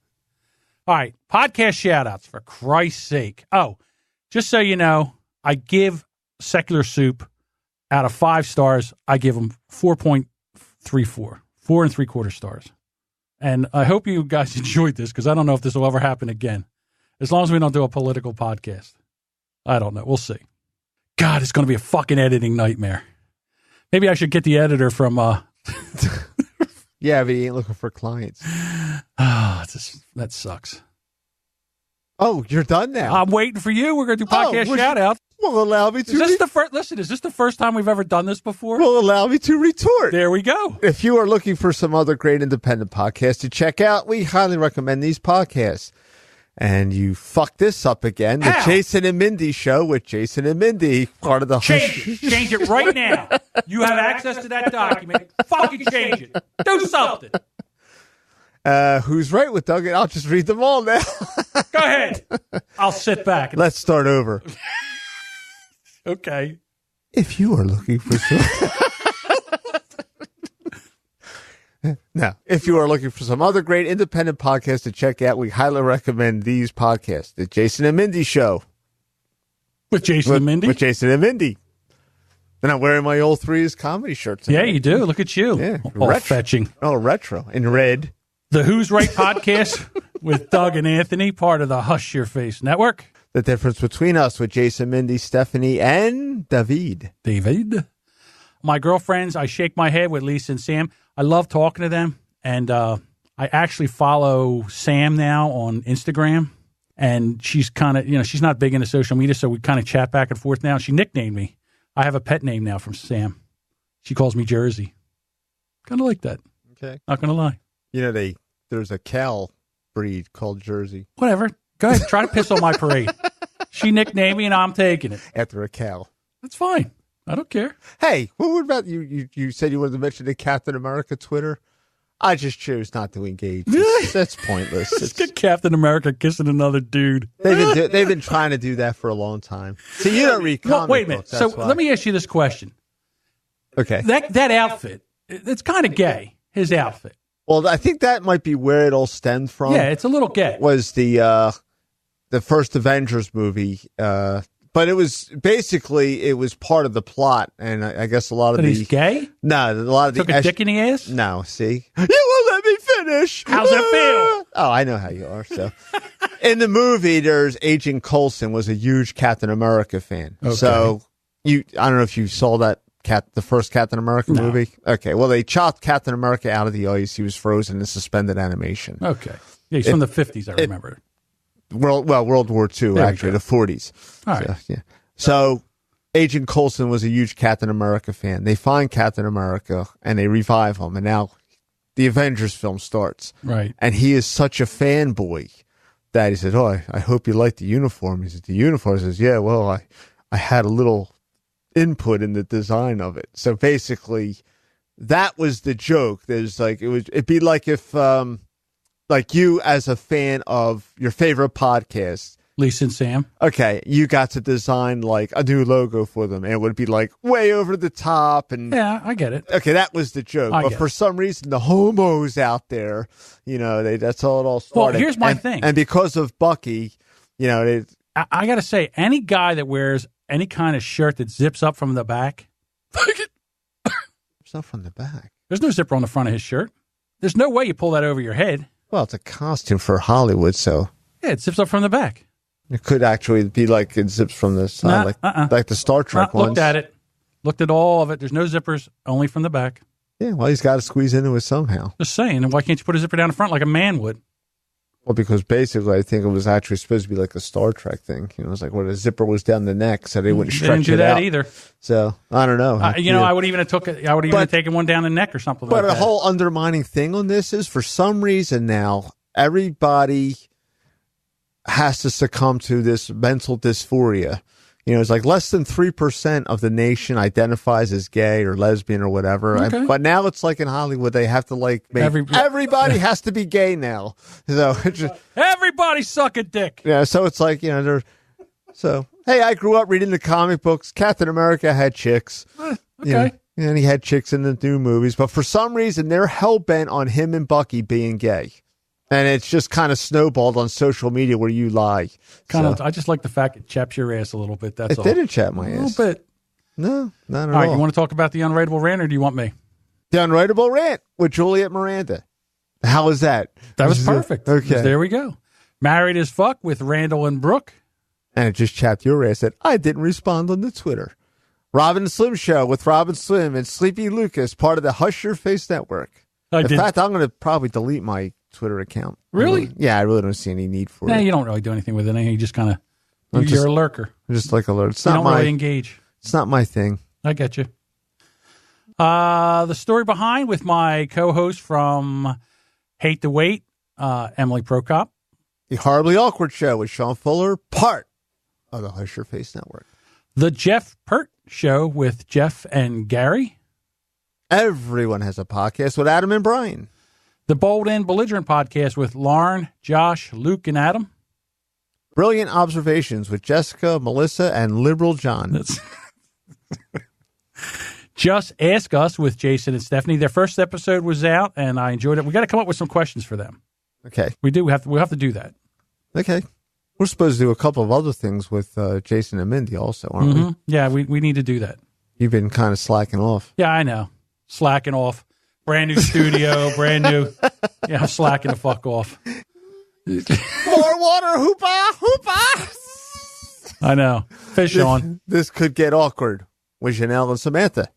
All right. Podcast shout-outs, for Christ's sake. Oh, just so you know, I give Secular Soup, out of 5 stars, I give them 4.34. 4 3/4 stars. And I hope you guys enjoyed this, because I don't know if this will ever happen again. As long as we don't do a political podcast. I don't know. We'll see. God, it's going to be a fucking editing nightmare. Maybe I should get the editor from... Yeah, but he ain't looking for clients. That sucks. Oh, you're done now. I'm waiting for you. We're going to do podcast shout-outs. Well, allow me to... Listen, is this the first time we've ever done this before? Well, allow me to retort. There we go. If you are looking for some other great independent podcasts to check out, we highly recommend these podcasts. And you fucked this up again. The Jason and Mindy Show with Jason and Mindy, part of the... Change it right now. You have access to that document. Fucking change it. Do something. Who's Right with Doug? I'll just read them all now. Go ahead. I'll sit back. Let's start over. Okay. If you are looking for some... If you are looking for some other great independent podcasts to check out, we highly recommend these podcasts. The Jason and Mindy Show. With Jason and Mindy? With Jason and Mindy. And I'm wearing my old Threes comedy shirt tonight. Yeah, you do. Look at you. Yeah. All fetching. Oh, retro. In red. The Who's Right podcast with Doug and Anthony, part of the Hush Your Face Network. The difference between us with Jason, Mindy, Stephanie, and David. My girlfriends, I shake my head with Lisa and Sam. I love talking to them. And I actually follow Sam now on Instagram. And she's kind of, she's not big into social media, so we kind of chat back and forth now. She nicknamed me. I have a pet name now from Sam. She calls me Jersey. Kind of like that. Okay. Not going to lie. There's a cow breed called Jersey. Whatever. Go ahead. Try to piss on my parade. She nicknamed me, and I'm taking it. After a cow. That's fine. I don't care. Hey, what about you? You said you wanted to mention the Captain America Twitter. I just chose not to engage. That's pointless. Let's get Captain America kissing another dude. They've been trying to do that for a long time. So you don't read comic wait a minute. books, So why. let me ask you this question. Okay. That outfit, it's kind of gay, his outfit. Well, I think that might be where it all stemmed from. Yeah, it's a little gay. Was the first Avengers movie, but it was part of the plot, and I guess a lot of he's gay? No, a lot of Took a dick in the ass? No, see? You won't let me finish. How's that feel? Oh, I know how you are. So, in the movie, there's Agent Coulson was a huge Captain America fan. Okay. So I don't know if you saw the first Captain America movie. Okay, well they chopped Captain America out of the ice. He was frozen in suspended animation. Okay, yeah, he's from the 50s. I remember. World War II, actually, the 40s. All right. So Agent Coulson was a huge Captain America fan. They find Captain America and they revive him, and now the Avengers film starts. Right. And he is such a fanboy that he said, "Oh, I hope you like the uniform." He said, "The uniform?" He says, "Yeah, well, I had a little input in the design of it." So basically, that was the joke. It'd be like if like you as a fan of your favorite podcast, Lisa and Sam. Okay, you got to design like a new logo for them, and it would be like way over the top. And yeah, I get it. Okay, that was the joke. But for some reason, the homos out there, that's how it all started. Well, here's my thing. And because of Bucky, I got to say, any guy that wears any kind of shirt that zips up from the back, zips up from the back. There's no zipper on the front of his shirt. There's no way you pull that over your head. Well, it's a costume for Hollywood, so yeah, it zips up from the back. It could actually be like it zips from the side, like the Star Trek ones. Looked at it. Looked at all of it. There's no zippers, only from the back. Yeah, well, he's got to squeeze into it somehow. Just saying. And why can't you put a zipper down the front like a man would? Well, because basically I think it was actually supposed to be like a Star Trek thing. You know, it was like where the zipper was down the neck so they wouldn't stretch it out. They didn't do that either. So, I don't know. I would even have taken one down the neck or something like that. But the whole undermining thing on this is, for some reason now, everybody has to succumb to this mental dysphoria. You know, it's like less than 3% of the nation identifies as gay or lesbian or whatever. Okay. But now it's like in Hollywood, they have to like make everybody has to be gay now. So it's just, everybody suck a dick. Yeah. So it's like, you know, hey, I grew up reading the comic books. Captain America had chicks. Okay. You know, and he had chicks in the new movies. But for some reason, they're hell bent on him and Bucky being gay. And it's just kind of snowballed on social media where you lie. I just like the fact it chaps your ass a little bit. That's all. It didn't chap my ass. A little bit. No, not at all. All right, you want to talk about the unwritable rant, or do you want me? The unwritable rant with Juliet Miranda. How was that? That was perfect. Okay. There we go. Married as fuck with Randall and Brooke. And it just chapped your ass that I didn't respond on the Twitter. Robin and Slim Show with Robin Slim and Sleepy Lucas, part of the Hush Your Face Network. In fact, I'm going to probably delete my Twitter account. Really? I really don't see any need for it. You don't really do anything with it. You just kind of, you're a lurker. Just like a lurker. You don't really engage. It's not my thing. I get you. The story behind with my co-host from Hate to Wait, Emily Prokop. The Horribly Awkward Show with Sean Fuller, part of the Hush Your Face Network. The Jeff Pert Show with Jeff and Gary. Everyone has a podcast with Adam and Brian. The Bold and Belligerent Podcast with Lauren, Josh, Luke, and Adam. Brilliant Observations with Jessica, Melissa, and Liberal John. Just Ask Us with Jason and Stephanie. Their first episode was out, and I enjoyed it. We got to come up with some questions for them. Okay. We'll have to do that. Okay. We're supposed to do a couple of other things with Jason and Mindy also, aren't we? Yeah, we need to do that. You've been kind of slacking off. Yeah, I know. Slacking off. Brand new studio, brand new. Yeah, I'm slacking the fuck off. More water, hoopa. I know. Fish on. This could get awkward with Janelle and Samantha.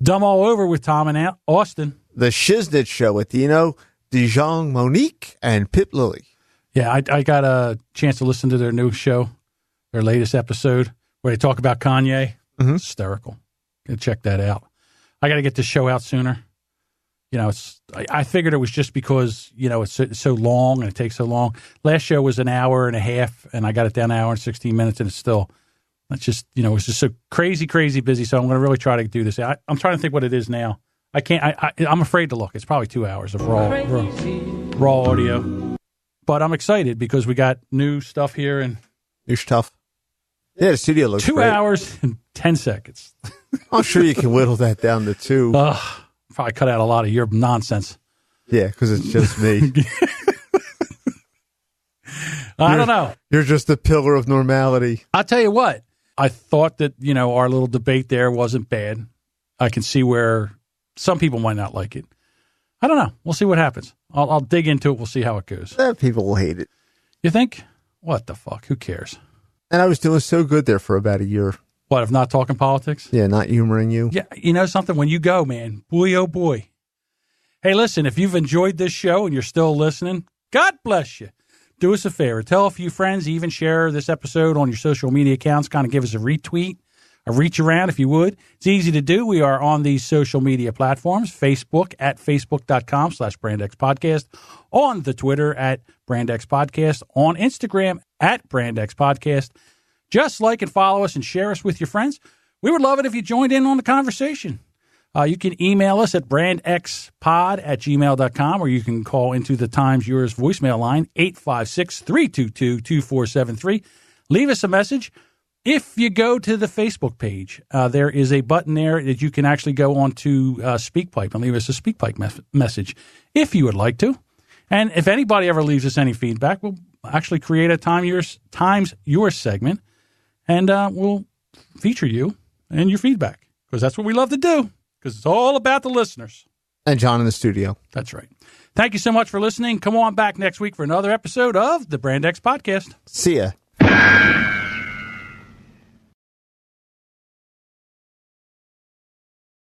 Dumb All Over with Tom and Austin. The Shiznit Show with Dino, Dijon, Monique, and Pip Lilly. Yeah, I got a chance to listen to their new show, their latest episode, where they talk about Kanye. Hysterical. Gotta check that out. I got to get this show out sooner. You know, I figured it was just because, you know, it's so long and it takes so long. Last show was an hour and a half, and I got it down an hour and 16 minutes, and it's just, you know, it's just so crazy, crazy busy. So I'm going to really try to do this. I'm trying to think what it is now. I can't, I'm afraid to look. It's probably 2 hours of raw audio. But I'm excited because we got new stuff here. And new stuff. Yeah, the studio looks 2 great. hours and 10 seconds. I'm sure you can whittle that down to 2. Probably cut out a lot of your nonsense. Yeah, because it's just me. I don't know. You're just a pillar of normality. I'll tell you what. I thought that, you know, our little debate there wasn't bad. I can see where some people might not like it. I don't know. We'll see what happens. I'll dig into it. We'll see how it goes. People will hate it. You think? What the fuck? Who cares? And I was doing so good there for about a year. What, of not talking politics? Yeah, not humoring you. Yeah, you know something? When you go, man, boy, oh boy. Hey, listen, if you've enjoyed this show and you're still listening, God bless you. Do us a favor. Tell a few friends, even share this episode on your social media accounts. Kind of give us a retweet, a reach around if you would. It's easy to do. We are on these social media platforms, Facebook at facebook.com/BrandXPodcast, on the Twitter at BrandXPodcast, on Instagram at BrandXPodcast. Just like and follow us and share us with your friends. We would love it if you joined in on the conversation. You can email us at brandxpod@gmail.com, or you can call into the Times Yours voicemail line, 856-322-2473. Leave us a message. If you go to the Facebook page, there is a button there that you can actually go on to SpeakPipe and leave us a SpeakPipe message if you would like to. And if anybody ever leaves us any feedback, we'll actually create a Times Yours segment. And we'll feature you and your feedback, because that's what we love to do, because it's all about the listeners. And John in the studio. That's right. Thank you so much for listening. Come on back next week for another episode of the Brand X Podcast. See ya.